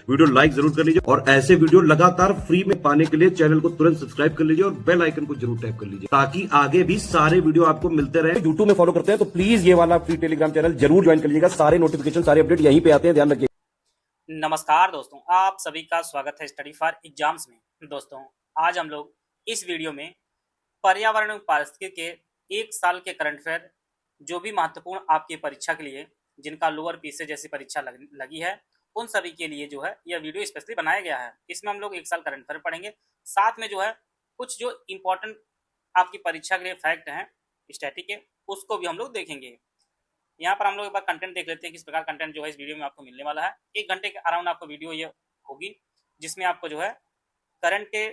Video like जरूर कर लीजिए और ऐसे वीडियो लगातार फ्री में पाने के लिए चैनल को तुरंत सब्सक्राइब कर लीजिए और बेल आइकन को जरूर टैप कर लीजिए ताकि आगे भी सारे वीडियो आपको मिलते रहे। यूट्यूब में फॉलो करते हैं तो प्लीज ये वाला फ्री टेलीग्राम चैनल जरूर ज्वाइन कर लीजिएगा। सारे नोटिफिकेशन सारे अपडेट यहीं पे आते हैं, ध्यान रखिए। नमस्कार दोस्तों, आप सभी का स्वागत है स्टडी फॉर एग्जाम्स में। दोस्तों, आज हम लोग इस वीडियो में पर्यावरण और पारिस्थितिकी के एक साल के करंट अफेयर जो भी महत्वपूर्ण आपकी परीक्षा के लिए, जिनका लोअर पीसे जैसी परीक्षा लगी है, उन सभी के लिए जो है यह वीडियो स्पेशली बनाया गया है। इसमें हम लोग एक साल करंट अफेयर पढ़ेंगे, साथ में जो है कुछ जो इंपॉर्टेंट आपकी परीक्षा के लिए फैक्ट हैं स्टैटिक के, उसको भी हम लोग देखेंगे। यहाँ पर हम लोग एक बार कंटेंट देख लेते हैं, किस प्रकार कंटेंट जो है इस वीडियो में आपको मिलने वाला है। 1 घंटे के अराउंड आपको वीडियो ये होगी, जिसमें आपको जो है करंट के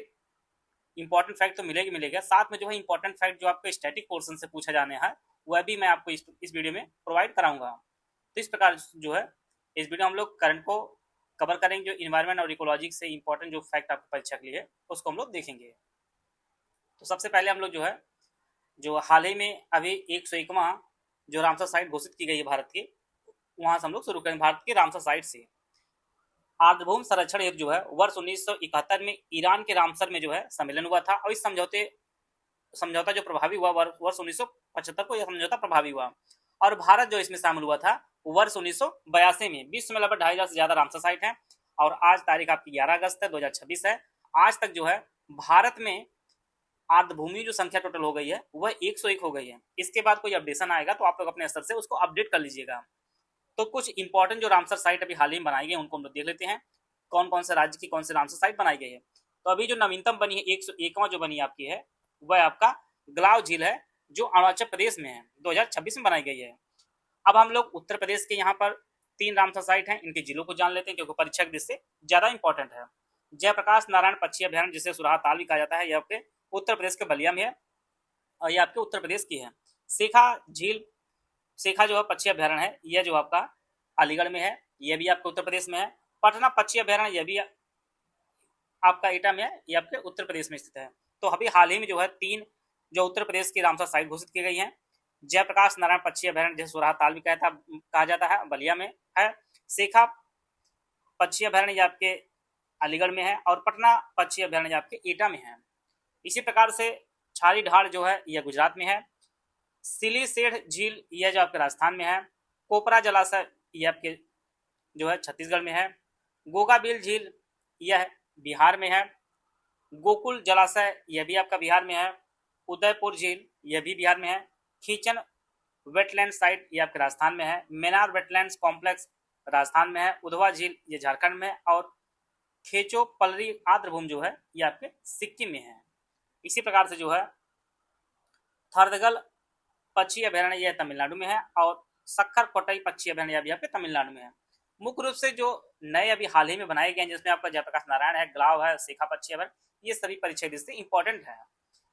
इंपॉर्टेंट फैक्ट तो मिलेगा, साथ में जो है इंपॉर्टेंट फैक्ट जो आपको स्टैटिक पोर्शन से पूछा जाने हैं वह भी मैं आपको इस वीडियो में प्रोवाइड कराऊंगा। तो इस प्रकार जो है इस वीडियो हम लोग करंट को कवर करेंगे, जो इन्वायरमेंट और इकोलॉजी से इंपॉर्टेंट जो फैक्ट आपकी परीक्षा के लिए उसको हम लोग देखेंगे। तो सबसे पहले हम लोग जो है जो हाल ही में अभी 101वां जो रामसर साइट घोषित की गई है भारत की, वहां से हम लोग शुरू करें। भारत के रामसर साइट से आर्द्रभूमि संरक्षण हेतु जो है वर्ष 1971 में ईरान के रामसर में जो है सम्मेलन हुआ था और इस समझौता जो प्रभावी हुआ वर्ष 1975 को यह समझौता प्रभावी हुआ और भारत जो इसमें शामिल हुआ था वर्ष 1982 में। विश्व में लगभग 2500 से ज्यादा रामसर साइट है और आज तारीख आपकी 11 अगस्त है 2026 है। आज तक जो है भारत में आर्द्रभूमि जो संख्या टोटल हो गई है वह 101 हो गई है। इसके बाद कोई अपडेशन आएगा तो आप लोग अपने स्तर से उसको अपडेट कर लीजिएगा। तो कुछ इंपॉर्टेंट जो रामसर साइट अभी हाल ही में बनाई गई उनको हम लोग देख लेते हैं, कौन कौन से राज्य की कौन से रामसर साइट बनाई गई है। तो अभी जो नवीनतम बनी है 101वां जो बनी आपकी है वह आपका गलाव झील है, जो अरुणाचल प्रदेश में है, 2026 में बनाई गई है। अब हम लोग उत्तर प्रदेश के यहाँ पर 3 रामसर साइट हैं, इनके जिलों को जान लेते हैं क्योंकि परीक्षा के दृष्टि से ज्यादा इंपॉर्टेंट है। जयप्रकाश नारायण पक्षी अभ्यारण्य, जिसे सुराहा ताल भी कहा जाता है, यह आपके उत्तर प्रदेश के बलिया में है और यह आपके उत्तर प्रदेश की है। सेखा जो है पक्षी अभ्यारण्य है, यह जो आपका अलीगढ़ में है, यह भी आपके उत्तर प्रदेश में है। पटना पक्षी अभ्यारण्य यह भी आपका एटा में है, यह आपके उत्तर प्रदेश में स्थित है। तो अभी हाल ही में जो है 3 जो उत्तर प्रदेश की रामसर साइट घोषित की गई है। जयप्रकाश नारायण पक्षी अभ्यारण्य, जैसे सुराहा ताल भी कहा जाता है, बलिया में है। सेखा पक्षी अभ्यारण्य आपके अलीगढ़ में है और पटना पक्षी अभ्यारण्य आपके एटा में है। इसी प्रकार से छारी ढाड़ जो है यह गुजरात में है। सिलीसेढ़ झील यह जो आपके राजस्थान में है। कोपरा जलाशय यह आपके जो है छत्तीसगढ़ में है। गोगाबिल झील यह बिहार में है। गोकुल जलाशय यह भी आपका बिहार में है। उदयपुर झील यह भी बिहार में है। खींचन वेटलैंड साइट यह आपके राजस्थान में है। मेनार वेटलैंड्स कॉम्प्लेक्स राजस्थान में है। उधवा झील यह झारखंड में है और खेचो पलरी आर्द्रभूमि जो है यह आपके सिक्किम में है। इसी प्रकार से जो है थर्दगल पक्षी अभ्यारण्य यह तमिलनाडु में है और सक्खर कोटई पक्षी अभ्यारण्य भी आपके तमिलनाडु में है। मुख्य रूप से जो नए अभी हाल ही में बनाए गए हैं, जिसमें आपका जयप्रकाश नारायण है, गलाव है, सेखा पक्षी अभ्यारण्य, ये सभी परीक्षा दृष्टि से इंपॉर्टेंट है।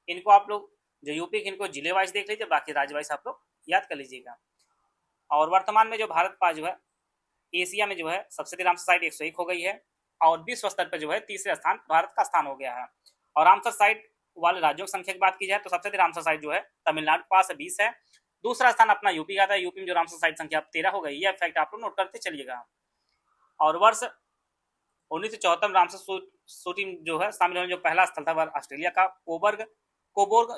इनको आप लोग जो यूपी के इनको जिले वाइज देख लीजिए, बाकी राज्य वाइज आप लोग याद कर लीजिएगा। और वर्तमान में जो भारत पास जो है एशिया में जो है सबसे अधिक रामसर साइट 101 हो गई है और विश्व स्तर पर जो है तीसरे स्थान भारत का स्थान हो गया है। और रामसर साइट वाले राज्यों की संख्या की बात की जाए तो सबसे अधिक रामसर साइट जो है तमिलनाडु के पास 20 है। दूसरा स्थान अपना यूपी का था, यूपी में जो रामसर साइट संख्या 13 हो गई। यह फैक्ट आप लोग नोट करते चलिएगा। और वर्ष 1974 रामसर शूटिंग जो है शामिल होने जो पहला स्थल था वह ऑस्ट्रेलिया का कोबोर्ग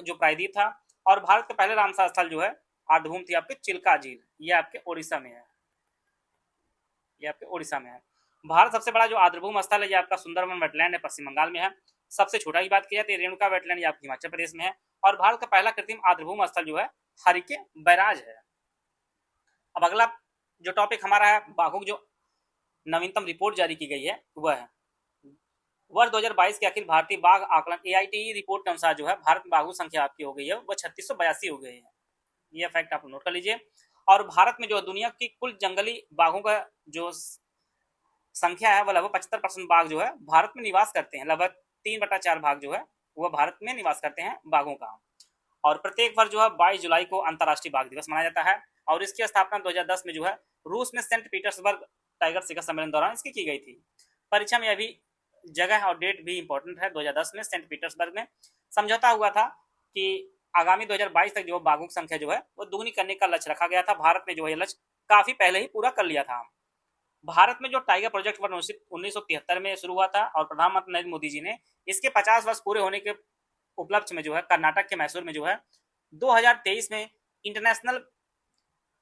जो प्रायद्वीप था। और भारत के पहले रामसर स्थल जो है आर्द्रभूमि थी आपके चिल्का झील, यह आपके ओडिशा में है, यह आपके ओडिशा में है। भारत सबसे बड़ा जो आर्द्रभूमि स्थल है यह आपका सुंदरवन वेटलैंड है, पश्चिम बंगाल में है। सबसे छोटा की बात की जाए तो रेणुका वेटलैंड यह आपके हिमाचल प्रदेश में है। और भारत का पहला कृत्रिम आर्द्रभूमि स्थल जो है हरिके बैराज है। अब अगला जो टॉपिक हमारा है, बाघों की जो नवीनतम रिपोर्ट जारी की गई है वह है वर्ष 2022 के अखिल भारतीय बाघ आकलन AITE रिपोर्ट के अनुसार जो है भारत में बाघों संख्या आपकी हो गई है वह 3682 हो गई है। यह फैक्ट आप नोट कर लीजिए। और भारत में जो दुनिया की कुल जंगली बाघों का जो संख्या है वह लगभग 75% बाघ जो है भारत में निवास करते हैं। लगभग 3/4 भाग जो है वह भारत में निवास करते हैं बाघों का। और प्रत्येक वर्ष जो है 22 जुलाई को अंतर्राष्ट्रीय बाघ दिवस मनाया जाता है और इसकी स्थापना 2010 में जो है रूस में सेंट पीटर्सबर्ग टाइगर शिखर सम्मेलन दौरान इसकी की गई थी। परीक्षा में अभी जगह और डेट भी इंपॉर्टेंट है। 2010 में सेंट पीटर्सबर्ग में समझौता हुआ था कि आगामी 2022 तक जो बाघों की संख्या जो है वो दुगनी करने का लक्ष्य रखा गया था। भारत ने जो है लक्ष्य काफी पहले ही पूरा कर लिया था। भारत में जो टाइगर प्रोजेक्ट 1973 में शुरू हुआ था और प्रधानमंत्री नरेंद्र मोदी जी ने इसके 50 वर्ष पूरे होने के उपलक्ष्य में जो है कर्नाटक के मैसूर में जो है 2023 में इंटरनेशनल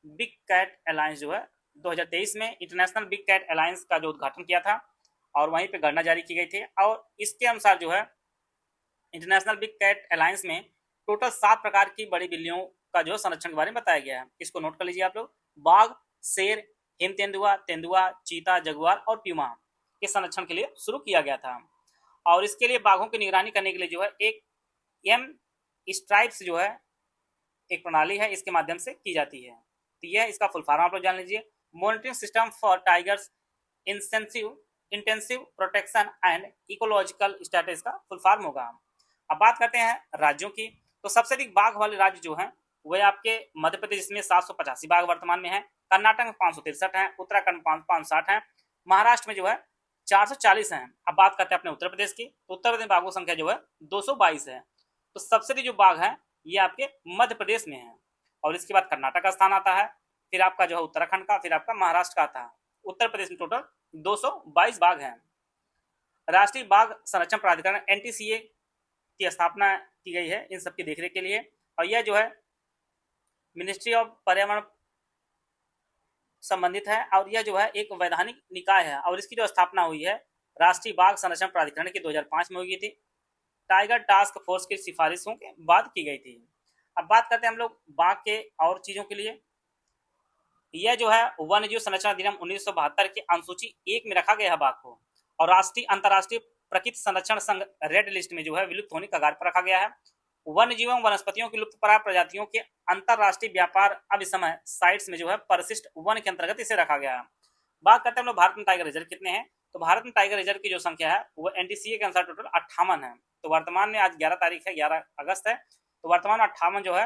बिग कैट अलायंस जो है 2023 में इंटरनेशनल बिग कैट अलायंस का जो उद्घाटन किया था और वहीं पे गणना जारी की गई थी। और इसके अनुसार जो है इंटरनेशनल बिग कैट अलायंस में टोटल 7 प्रकार की बड़ी बिल्लियों का जो संरक्षण के बारे में बताया गया है। इसको नोट कर लीजिए आप लोग। बाघ, शेर, हिम तेंदुआ, तेंदुआ, चीता, जगुआर और प्यूमा के संरक्षण के लिए शुरू किया गया था। और इसके लिए बाघों की निगरानी करने के लिए जो है एक एम स्ट्राइप्स जो है एक प्रणाली है, इसके माध्यम से की जाती है। तो यह इसका फुल फॉर्म आप लोग जान लीजिए। Monitoring system for tigers intensive protection and ecological status का फुल फॉर्म होगा। अब बात करते हैं राज्यों की। तो सबसे अधिक बाघ वाले राज्य जो हैं वह आपके मध्य प्रदेश में 785 बाघ वर्तमान में है, कर्नाटक में 563 है, उत्तराखंड 560 है, महाराष्ट्र में जो है 440 है। अब बात करते हैं अपने उत्तर प्रदेश की। तो उत्तर प्रदेश में बाघों की संख्या जो है 222 है। तो सबसे अधिक जो बाघ है ये आपके मध्य प्रदेश में है और इसके बाद कर्नाटक का स्थान आता है, फिर आपका जो है उत्तराखंड का, फिर आपका महाराष्ट्र का आता है। उत्तर प्रदेश में टोटल 222 बाघ हैं। राष्ट्रीय बाघ संरक्षण प्राधिकरण एनटीसीए की स्थापना की गई है इन सबकी देखरेख के लिए और यह जो है मिनिस्ट्री ऑफ पर्यावरण संबंधित है और यह जो है एक वैधानिक निकाय है और इसकी जो स्थापना हुई है राष्ट्रीय बाघ संरक्षण प्राधिकरण की 2005 में हुई थी। टाइगर टास्क फोर्स की सिफारिशों के बाद की गई थी। अब बात करते हैं हम लोग बाघ के और चीजों के लिए। यह जो है वन्य जीव संरक्षण अधिनियम 1972 के अनुसूची 1 में रखा गया है बाघ को और राष्ट्रीय अंतर्राष्ट्रीय प्रकृति संरक्षण संघ रेड लिस्ट में जो है विलुप्त होने के कगार पर रखा गया है। वन्य जीवों वनस्पतियों की लुप्तप्राय प्रजातियों के अंतर्राष्ट्रीय व्यापार अभिसमय साइट्स में जो है परिशिष्ट वन के अंतर्गत इसे रखा गया है। बात करते हैं हम लोग भारत में टाइगर रिजर्व कितने हैं। तो भारत में टाइगर रिजर्व की जो संख्या है वो एनटीसीए के अनुसार टोटल 58 है। तो वर्तमान में आज 11 तारीख है, 11 अगस्त है, तो वर्तमान में 58 जो है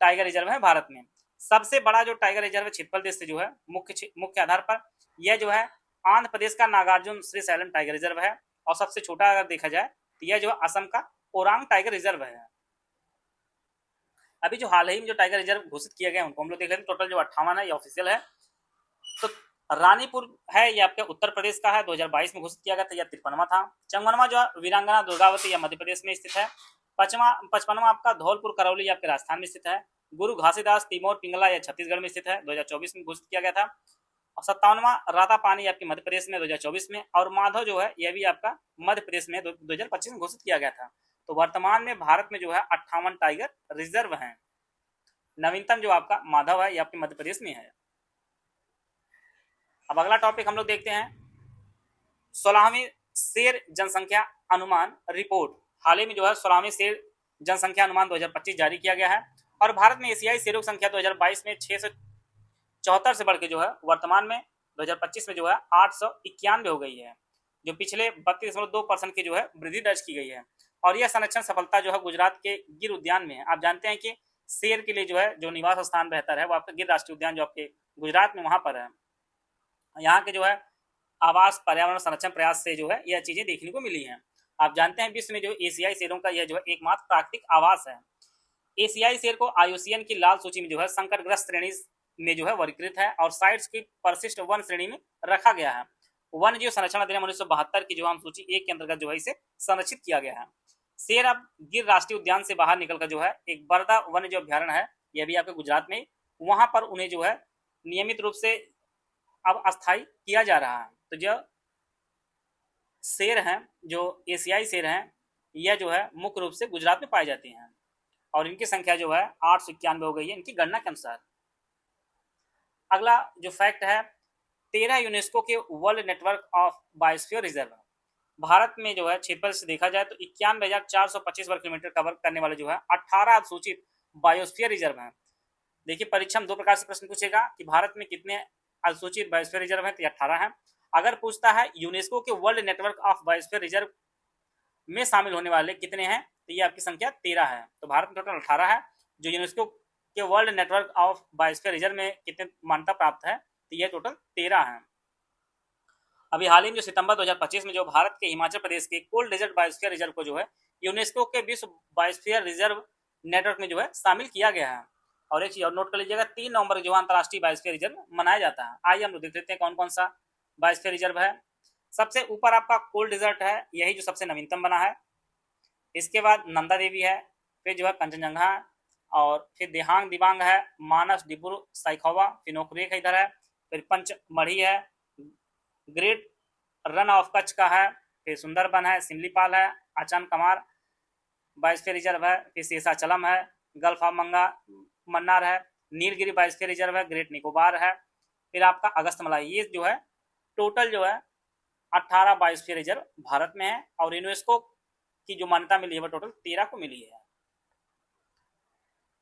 टाइगर रिजर्व है भारत में। सबसे बड़ा जो टाइगर रिजर्व है छितपल से जो है मुख्य आधार पर यह जो है आंध्र प्रदेश का Nagarjuna Srisailam tiger reserve है और सबसे छोटा अगर देखा जाए तो यह जो है असम का ओरांग टाइगर रिजर्व है। अभी जो हाल ही में जो टाइगर रिजर्व घोषित किए गए उनको हम लोग देख लेते हैं। टोटल जो 58 है ये ऑफिशियल है। तो रानीपुर है ये आपके उत्तर प्रदेश का है, 2022 में घोषित किया गया था, यह 53वां था। चंगनवा जो वीरांगना दुर्गावती या मध्य प्रदेश में स्थित है। 55वां आपका धौलपुर करौली आपके राजस्थान में स्थित है। गुरु घासीदास तिमोर पिंगला या छत्तीसगढ़ में स्थित है, 2024 में घोषित किया गया था। और 57वां राता पानी आपके मध्य प्रदेश में 2024 में और माधव जो है यह भी आपका मध्य प्रदेश में 2025 में घोषित किया गया था। तो वर्तमान में भारत में जो है 58 टाइगर रिजर्व हैं। नवीनतम जो आपका माधव है ये आपके मध्य प्रदेश में है। अब अगला टॉपिक हम लोग देखते हैं 16वीं शेर जनसंख्या अनुमान रिपोर्ट। हाल ही में जो है 16वीं शेर जनसंख्या अनुमान 2025 जारी किया गया है और भारत में एशियाई शेरों की संख्या 2022 में 674 से बढ़ के जो है वर्तमान में 2025 में जो है 891 हो गई है, जो पिछले 32.2% की जो है वृद्धि दर्ज की गई है। और यह संरक्षण सफलता जो है गुजरात के गिर उद्यान में है। आप जानते हैं कि शेर के लिए जो है जो निवास स्थान बेहतर है वो आपका गिर राष्ट्रीय उद्यान जो आपके गुजरात में वहां पर है। यहाँ के जो है आवास पर्यावरण संरक्षण प्रयास से जो है यह चीजें देखने को मिली हैं। आप जानते हैं विश्व में जो एशियाई शेरों का यह जो है एकमात्र प्राकृतिक आवास है। एशियाई शेर को आईयूसीएन की लाल सूची में जो है संकटग्रस्त श्रेणी में जो है वर्गीकृत है और साइट्स की परिशिष्ट वन श्रेणी में रखा गया है। वन्य जीव संरक्षण अधिनियम 1972 की जो हम सूची 1 के अंतर्गत जो है इसे संरक्षित किया गया है। शेर अब गिर राष्ट्रीय उद्यान से बाहर निकलकर जो है एक बरदा वन्य जो अभ्यारण्य है यह भी आपके गुजरात में, वहां पर उन्हें जो है नियमित रूप से अब अस्थायी किया जा रहा है। तो जो शेर हैं जो एशियाई शेर हैं यह जो है मुख्य रूप से गुजरात में पाए जाते हैं और इनकी संख्या जो है 891 हो गई है इनकी गणना के अनुसार। अगला जो फैक्ट है 13 यूनेस्को के world network of biosphere reserve. Bharat में जो है क्षेत्रफल से देखा जाए तो 91,425 वर्ग किलोमीटर कवर करने वाले जो है 18 सूचित बायोस्फीयर रिजर्व हैं। देखिए परीक्षा में 2 प्रकार से प्रश्न पूछेगा कि भारत में कितने सूचित बायोस्फीयर रिजर्व हैं, तो 18 हैं। अगर पूछता है यूनेस्को के world network of biosphere reserve में शामिल होने वाले कितने हैं, तो ये आपकी संख्या 13 है। तो भारत में टोटल 18 है। जो यूनेस्को के world network of biosphere reserve में कितने मान्यता प्राप्त है, तो ये टोटल 13 है। अभी हाल ही में जो सितंबर 2025 में जो भारत के हिमाचल प्रदेश के कोल्ड डेजर्ट बायोस्फीयर रिजर्व को जो है यूनेस्को के विश्व बायोस्फीयर रिजर्व नेटवर्क में जो है शामिल किया गया है। और एक चीज और नोट कर लीजिएगा 3 नवंबर जो अंतर्राष्ट्रीय बायोस्फीयर रिजर्व मनाया जाता है। आइए हम लोग देख लेते हैं कौन कौन सा बायोस्फीयर रिजर्व है। सबसे ऊपर आपका कोल्ड डिजर्ट है, यही जो सबसे नवीनतम बना है। इसके बाद नंदा देवी है, फिर जो है कंचनजंगा, और फिर देहांग दिबांग है, मानस डिब्रू साइखोवा, फिर नोकरेक इधर है, फिर पंचमढ़ी है, ग्रेट रन ऑफ कच्छ का है, फिर सुंदरबन है, सिमलीपाल है, आचान कमार बायोस्फीयर रिजर्व है, फिर शेषाचलम है, गल्फ ऑफ मन्नार है, नीलगिरी बायोस्फीयर रिजर्व है, ग्रेट निकोबार है, फिर आपका अगस्त मलाई। ये जो है टोटल जो है 18 बायोस्फीयर रिजर्व भारत में है, और यूनेस्को की जो मान्यता मिली है वो टोटल 13 को मिली है।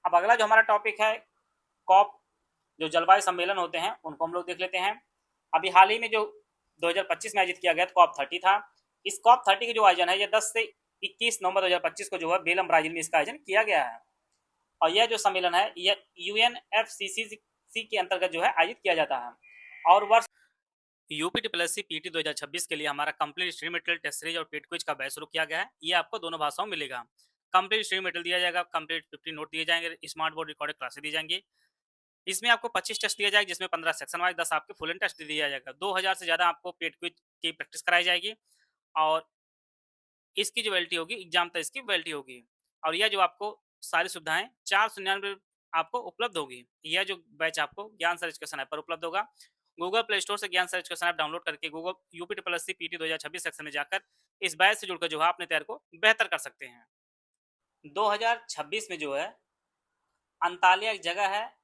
अब अगला जो हमारा टॉपिक है कॉप, जो जलवायु सम्मेलन होते हैं उनको हम लोग देख लेते हैं। अभी हाल ही में जो 2025 में आयोजित किया गया कॉप 30 था। इस कॉप 30 की जो आयोजन है ये 10 से 21 नवंबर 2025 को जो है बेलम ब्राजील में इसका आयोजन किया गया है। और यह जो सम्मेलन है यह UNFCCC के अंतर्गत जो है आयोजित किया जाता है। और वर्ष UPTPLSC PET 2026 के लिए हमारा complete stream material, test series और पेड क्विज का बैच शुरू किया गया है। ये आपको दोनों भाषाओं में मिलेगा। कंप्लीट स्ट्रीम मटेरियल दिया जाएगा, कंप्लीट 50 नोट दिए जाएंगे, स्मार्ट बोर्ड रिकॉर्डेड क्लासेस दी जाएंगी। इसमें आपको 25 टेस्ट दिया जाएगा, जिसमें 15 सेक्शन वाइज, 10 आपके फुल एंड टेस्ट दिया जाएगा। 2000 से ज़्यादा आपको पेड क्विज की प्रैक्टिस कराई जाएगी, और इसकी जो वैलिडिटी होगी एग्जाम तक इसकी वैलिडिटी होगी। और यह जो आपको सारी सुविधाएं 499 आपको उपलब्ध होगी। यह जो बैच आपको ज्ञान सर एजुकेशन ऐप पर उपलब्ध होगा। गूगल प्ले स्टोर से ज्ञान सर एजुकेशन ऐप डाउनलोड करके गूगल UPTPLSC PET 2026 सेक्शन में जाकर इस बैच से जुड़कर जो है अपने तैयारी को बेहतर कर सकते हैं। 2026 में जो है अंतालिया एक जगह है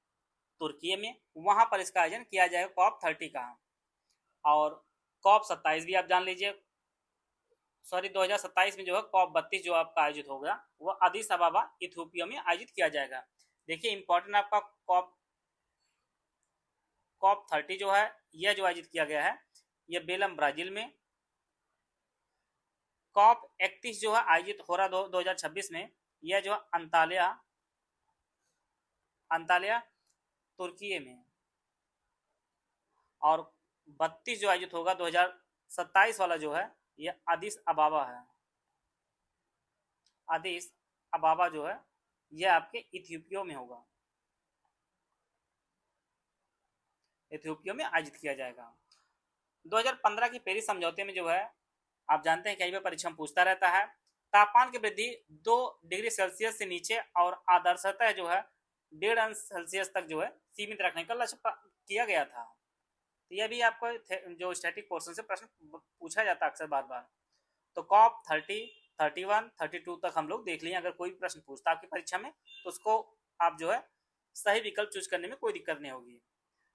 तुर्की में, वहां पर इसका आयोजन किया जाएगा कॉप 30 का। और कॉप 27 भी आप जान लीजिए, सॉरी 2027 में जो है कॉप 32 जो आपका आयोजित होगा वो अदीस अबाबा इथियोपिया में आयोजित किया जाएगा। देखिए इंपॉर्टेंट आपका कॉप 30 जो है यह जो आयोजित किया गया है यह बेलम ब्राजील में। कॉप 31 जो है आयोजित हो रहा 2026 में, यह जो है अंतालिया तुर्की में। और 32 जो आयोजित होगा 2027 वाला जो है यह अदीस अबाबा है। अदीस अबाबा जो है यह आपके इथियोपिया में होगा, इथियोपिया में आयोजित किया जाएगा। 2015 की पेरिस समझौते में जो है आप जानते हैं कई बार परीक्षा में पूछता रहता है, तापमान की वृद्धि 2 डिग्री सेल्सियस से नीचे और आदर्शतः जो है 1.5 अंश सेल्सियस तक जो है सीमित रखने का लक्ष्य किया गया था। तो यह भी आपको जो स्टैटिक पोर्शन से प्रश्न पूछा जाता है अक्सर बार बार। तो कॉप 30, 31, 32 तक हम लोग देख लिए। अगर कोई प्रश्न पूछता आपकी परीक्षा में तो उसको आप जो है सही विकल्प चूज करने में कोई दिक्कत नहीं होगी।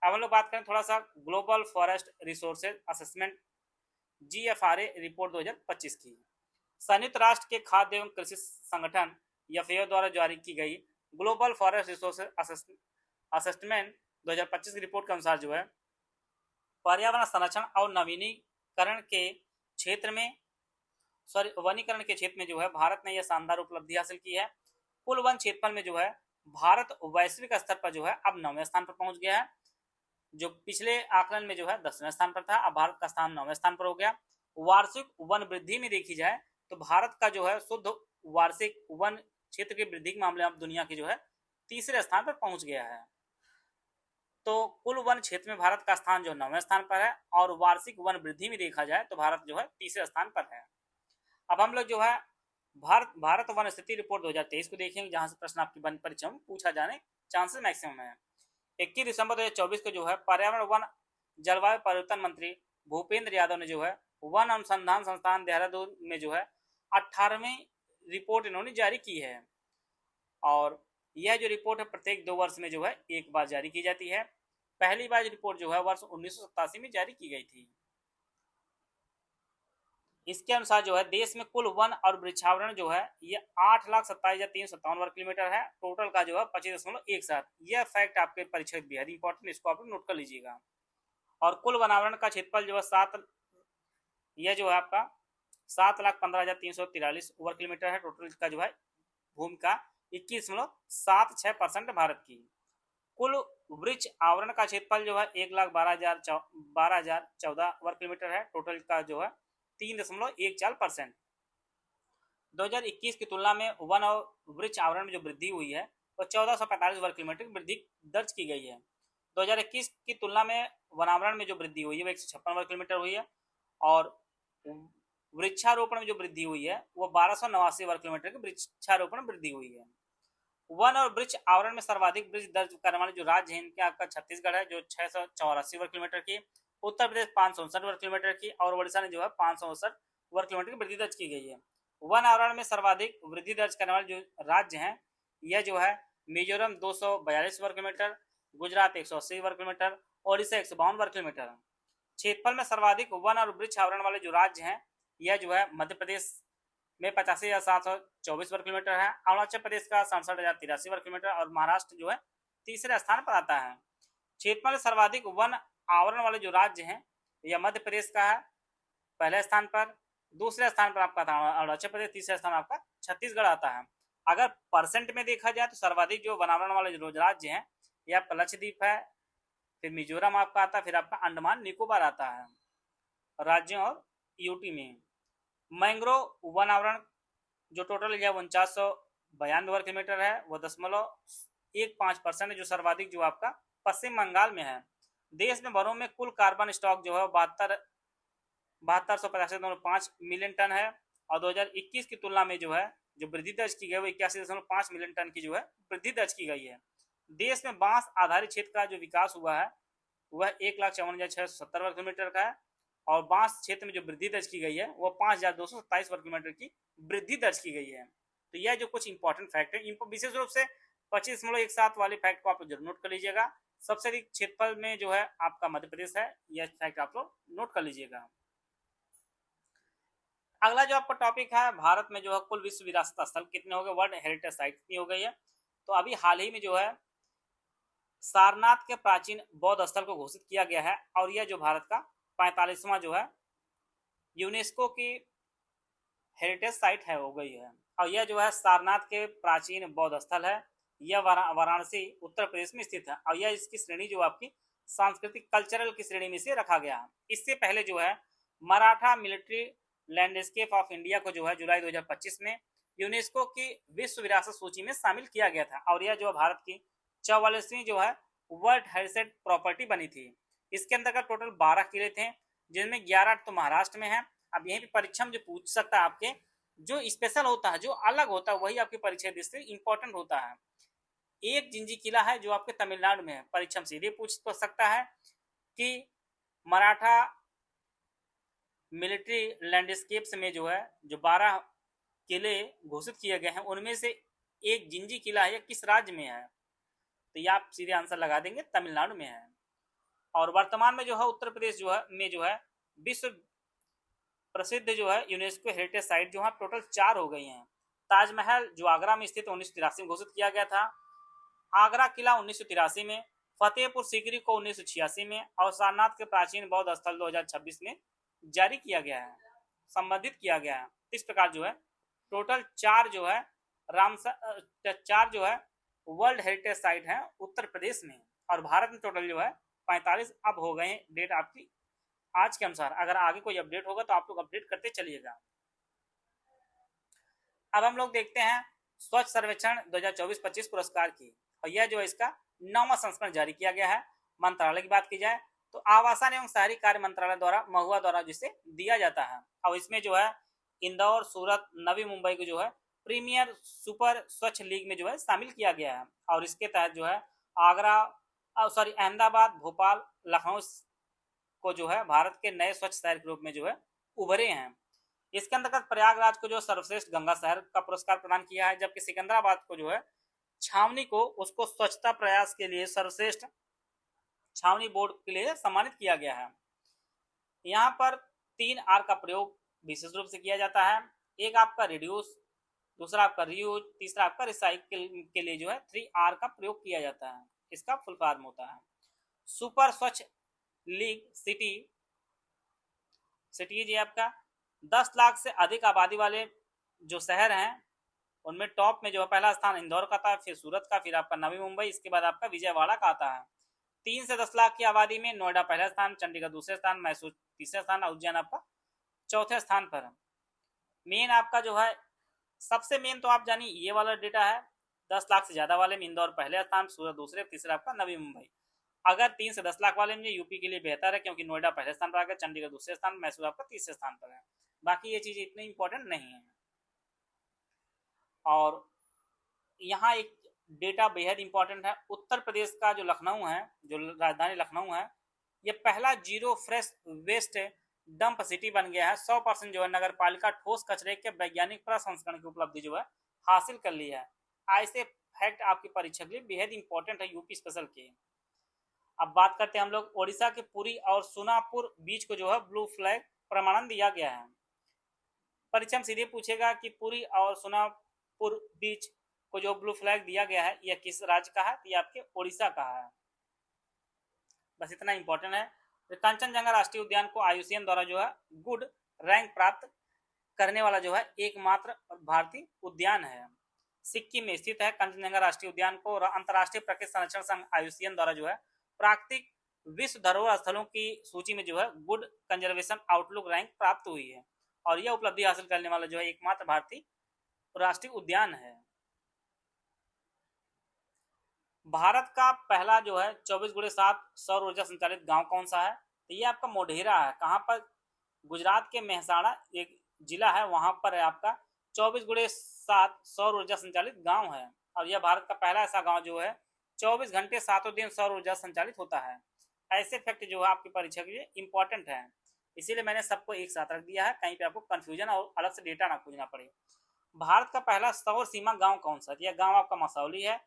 अब हम लोग बात करें थोड़ा सा global forest resources assessment GFRA report 2025 की। संयुक्त राष्ट्र के खाद्य एवं कृषि संगठन FAO द्वारा जारी की गई ग्लोबल फॉरेस्ट रिसोर्सेज असेसमेंट 2025 की रिपोर्ट के अनुसार जो है पर्यावरण संरक्षण और नवीनीकरण के क्षेत्र में वनीकरण के क्षेत्र में जो है भारत ने यह शानदार उपलब्धि हासिल की है। कुल वन क्षेत्रफल में जो है भारत वैश्विक स्तर पर जो है अब 9वें स्थान पर पहुंच गया है। जो पिछले आकलन में जो है 10वें स्थान पर था, अब भारत का स्थान 9वें स्थान पर हो गया। वार्षिक वन वृद्धि में देखी जाए तो भारत का जो है शुद्ध वार्षिक वन क्षेत्र की वृद्धि के मामले में दुनिया की जो है 3रे स्थान पर पहुंच गया है। तो कुल वन क्षेत्र में भारत का स्थान जो 9वें स्थान पर है, और वार्षिक वन वृद्धि में देखा जाए तो भारत जो है 3रे स्थान पर है। अब हम लोग जो है भारत वन स्थिति रिपोर्ट 2023 को देखेंगे, जहां से प्रश्न आपकी वन परीक्षा में पूछा जाने चांसेस मैक्सिमम है। 21 दिसंबर 2024 को जो है पर्यावरण वन जलवायु परिवर्तन मंत्री भूपेंद्र यादव ने जो है वन अनुसंधान संस्थान देहरादून में जो है 18वीं रिपोर्ट इन्होंने जारी की है। और यह जो रिपोर्ट है प्रत्येक 2 वर्ष में जो है एक बार जारी की जाती है। पहली बार रिपोर्ट जो है वर्ष 1987 में जारी की गई थी। इसके अनुसार जो है देश में कुल वन और वृक्षावरण जो है ये 8,27,357 वर्ग किलोमीटर है। टोटल का जो है 25.17। यह फैक्ट आपके परीक्षा में बेहद इंपॉर्टेंट, इसको आप नोट कर लीजिएगा। और कुल वनावरण का क्षेत्रफल जो है यह जो है आपका 7,15,343 वर्ग किलोमीटर है। टोटल का जो है भूमि का 21.76% भारत की। कुल वृक्ष आवरण का क्षेत्रफल जो है 1,12,014 वर्ग किलोमीटर है। टोटल का जो है 3.14%। 2021 की तुलना में वन और वृक्ष आवरण में जो वृद्धि हुई है वो 1445 वर्ग किलोमीटर की वृद्धि दर्ज की गई है। 2021 की तुलना में वनावरण में जो वृद्धि हुई है वो 156 वर्ग किलोमीटर हुई है, और वृक्षारोपण में जो वृद्धि हुई है वो 1289 वर्ग किलोमीटर की वृक्षारोपण वृद्धि हुई है। वन और वृक्ष आवरण में सर्वाधिक वृद्धि दर्ज करने वाले जो राज्य है इनके आपका छत्तीसगढ़ है जो 684 वर्ग किलोमीटर की, उत्तर प्रदेश 559 वर्ग किलोमीटर की, और ओडिशा ने जो है 559 वर्ग किलोमीटर की वृद्धि दर्ज की गई है। वन आवरण में सर्वाधिक वृद्धि दर्ज करने वाले जो राज्य हैं यह जो है मिजोरम 242 वर्ग किलोमीटर, गुजरात 180 वर्ग किलोमीटर, ओडिशा 152 वर्ग किलोमीटर। क्षेत्रफल में सर्वाधिक वन और वृक्ष आवरण वाले जो राज्य हैं यह जो है मध्य प्रदेश में 85,724 वर्ग किलोमीटर है, अरुणाचल प्रदेश का 67,083 वर्ग किलोमीटर, और महाराष्ट्र जो है तीसरे स्थान पर आता है। क्षेत्रफल में सर्वाधिक वन आवरण वाले जो राज्य हैं यह मध्य प्रदेश का है पहले स्थान पर, दूसरे स्थान पर आपका था अरुणाचल प्रदेश, तीसरे स्थान आपका छत्तीसगढ़ आता है। अगर परसेंट में देखा जाए तो सर्वाधिक जो वनावरण वाले जो राज्य हैं यह आपका लक्षद्वीप है, फिर मिजोरम आपका आता है, फिर आपका अंडमान निकोबार आता है राज्यों, और यूटी में मैंग्रोव वन आवरण जो टोटल है 4992 वर्ग किलोमीटर है, वो 0.15% है, जो सर्वाधिक जो आपका पश्चिम बंगाल में है। देश में वनों में कुल कार्बन स्टॉक जो है 72,885 मिलियन टन है, और 2021 की तुलना में जो है जो वृद्धि दर्ज की गई वो 81.5 मिलियन टन की जो है वृद्धि दर्ज की गई है। देश में बांस आधारित क्षेत्र का जो विकास हुआ है वह 1,54,670 वर्ग किलोमीटर का है, और बांस क्षेत्र में जो वृद्धि दर्ज की गई है वो 5,227 वर्ग किलोमीटर की वृद्धि दर्ज की गई है। तो यह जो कुछ इंपॉर्टेंट फैक्ट है, इनको विशेष रूप से 25.17 वाले फैक्ट को आप जरूर नोट कर लीजिएगा। सबसे अधिक क्षेत्रफल में जो है आपका मध्य प्रदेश है, यह फैक्ट आप लोग नोट कर लीजिएगा। अगला जो आपका टॉपिक है, भारत में जो है कुल विश्व विरासत स्थल कितने हो गए, वर्ल्ड हेरिटेज साइट कितनी हो गई है। तो अभी हाल ही में जो है सारनाथ के प्राचीन बौद्ध स्थल को घोषित किया गया है, और यह जो भारत का 45वां जो है यूनेस्को की हेरिटेज साइट है हो गई है। और यह जो है सारनाथ के प्राचीन बौद्ध स्थल है, यह वाराणसी उत्तर प्रदेश में स्थित है, और यह इसकी श्रेणी जो आपकी सांस्कृतिक कल्चरल की श्रेणी में से रखा गया है। इससे पहले जो है Maratha military landscape of India को जो है जुलाई 2025 में यूनेस्को की विश्व विरासत सूची में शामिल किया गया था, और यह जो भारत की 44वीं जो है वर्ल्ड हेरिटेज प्रॉपर्टी बनी थी। इसके अंतर्गत टोटल 12 किले थे, जिनमें 11 तो महाराष्ट्र में है। अब यहीं पे परीक्षा में जो पूछ सकता है आपके, जो स्पेशल होता है, जो अलग होता है, वही आपकी परीक्षा दृष्टि इंपॉर्टेंट होता है। एक जिंजी किला है जो आपके तमिलनाडु में है, परीक्षा में सीधे पूछ तो सकता है कि मराठा मिलिट्री लैंडस्केप्स में जो है जो 12 किले घोषित किए गए हैं उनमें से एक जिंजी किला है, किस राज्य में है, तो ये आप सीधे आंसर लगा देंगे तमिलनाडु में है। और वर्तमान में जो है उत्तर प्रदेश जो है में जो है विश्व प्रसिद्ध जो है यूनेस्को हेरिटेज साइट जो है टोटल 4 हो गई हैं। ताजमहल जो आगरा में स्थित 1983 में घोषित किया गया था, आगरा किला 1983 में, फतेहपुर सीकरी को 1986 में, और सारनाथ के प्राचीन बौद्ध स्थल 2026 में जारी किया गया है, संबंधित किया गया है। इस प्रकार जो है टोटल 4 जो है 4 जो है वर्ल्ड हेरिटेज साइट है उत्तर प्रदेश में, और भारत में टोटल जो है 45 अब हो गए हैं डेट आपकी आज के अनुसार। अगर आगे कोई अपडेट होगा तो आप लोग अपडेट करते चलिएगा। अब हम लोग देखते हैं स्वच्छ सर्वेक्षण 2024-25 पुरस्कार की, और यह जो है इसका 9वां संस्करण जारी किया गया है। मंत्रालय की बात की जाए तो आवासन एवं शहरी कार्य मंत्रालय द्वारा महुआ द्वारा जिसे दिया जाता है, और इसमें जो है इंदौर, सूरत, नवी मुंबई को जो है प्रीमियर सुपर स्वच्छ लीग में जो है शामिल किया गया है, और इसके तहत जो है अहमदाबाद, भोपाल, लखनऊ को जो है भारत के नए स्वच्छ शहर के रूप में जो है उभरे हैं। इसके अंतर्गत प्रयागराज को जो सर्वश्रेष्ठ गंगा शहर का पुरस्कार प्रदान किया है, जबकि सिकंदराबाद को जो है छावनी को उसको स्वच्छता प्रयास के लिए सर्वश्रेष्ठ छावनी बोर्ड के लिए सम्मानित किया गया है। यहाँ पर 3 आर का प्रयोग विशेष रूप से किया जाता है, एक आपका रिड्यूस, दूसरा आपका रीयूज, तीसरा आपका रिसाइकिल के लिए जो है 3 आर का प्रयोग किया जाता है। इसका फुल फॉर्म होता है सुपर स्वच्छ लीग सिटीज। ये आपका 10 लाख से अधिक आबादी वाले जो शहर हैं उनमें टॉप में जो है पहला स्थान इंदौर का था, फिर सूरत का, फिर आपका नवी मुंबई, इसके बाद आपका विजयवाड़ा का आता है। 3 से 10 लाख की आबादी में नोएडा पहला स्थान, चंडीगढ़ दूसरे स्थान, मैसूर तीसरे स्थान, उज्जैन आपका चौथे स्थान पर। मेन आपका जो है सबसे मेन तो आप जानिए ये वाला डेटा है, 10 लाख से ज्यादा वाले में इंदौर पहले स्थान, सूरत दूसरे, तीसरा आपका नवी मुंबई। अगर 3 से 10 लाख वाले में यूपी के लिए बेहतर है, क्योंकि नोएडा पहले स्थान पर आ गया, चंडीगढ़ दूसरे स्थान, मैसूर आपका तीसरे स्थान पर है। बाकी ये चीजें इतनी इंपॉर्टेंट नहीं है। और यहाँ एक डेटा बेहद इंपॉर्टेंट है, उत्तर प्रदेश का जो लखनऊ है, जो राजधानी लखनऊ है, ये पहला zero fresh waste dump city बन गया है। 100% जो है नगर पालिका ठोस कचरे के वैज्ञानिक प्रसंस्करण की उपलब्धि जो है हासिल कर ली है। ऐसे फैक्ट आपकी परीक्षा के लिए बेहद इंपॉर्टेंट है यूपी स्पेशल के। अब बात करते हैं हम लोग ओडिशा के पुरी और सोनापुर बीच को जो है ब्लू फ्लैग प्रमाणन दिया गया है। परीक्षा में सीधे पूछेगा कि पुरी और सोनापुर बीच को जो ब्लू फ्लैग दिया गया है यह किस राज्य का है, तो ये आपके ओडिशा का है। बस इतना इंपॉर्टेंट है। तो कंचनजंगा राष्ट्रीय उद्यान को आईयूसीएन द्वारा जो है गुड रैंक प्राप्त करने वाला जो है एकमात्र भारतीय उद्यान है। सिक्किम में स्थित है कंचनजंगा राष्ट्रीय उद्यान को अंतर्राष्ट्रीय प्रकृति संरक्षण संघ आईयूसीएन द्वारा जो है प्राकृतिक विश्व धरोहर स्थलों की सूची में जो है गुड कंजर्वेशन आउटलुक रैंक प्राप्त हुई है, और यह उपलब्धि हासिल करने वाला जो है एकमात्र भारतीय राष्ट्रीय उद्यान है। भारत का पहला जो है 24x7 सौर ऊर्जा संचालित गांव कौन सा है, तो ये आपका मोढेरा है। कहाँ पर? गुजरात के मेहसाणा एक जिला है, वहां पर है आपका 24x7 सौर ऊर्जा संचालित गांव है। और यह भारत का पहला ऐसा गांव जो है 24 घंटे 7 दिन सौर ऊर्जा संचालित होता है। ऐसे फैक्ट जो है आपकी परीक्षा के लिए इंपॉर्टेंट है, इसीलिए मैंने सबको एक साथ रख दिया है, कहीं पे आपको कंफ्यूजन और अलग से डेटा ना खोजना पड़े। भारत का पहला सौर सीमा गांव कौन सा? यह गांव आपका मसौली है,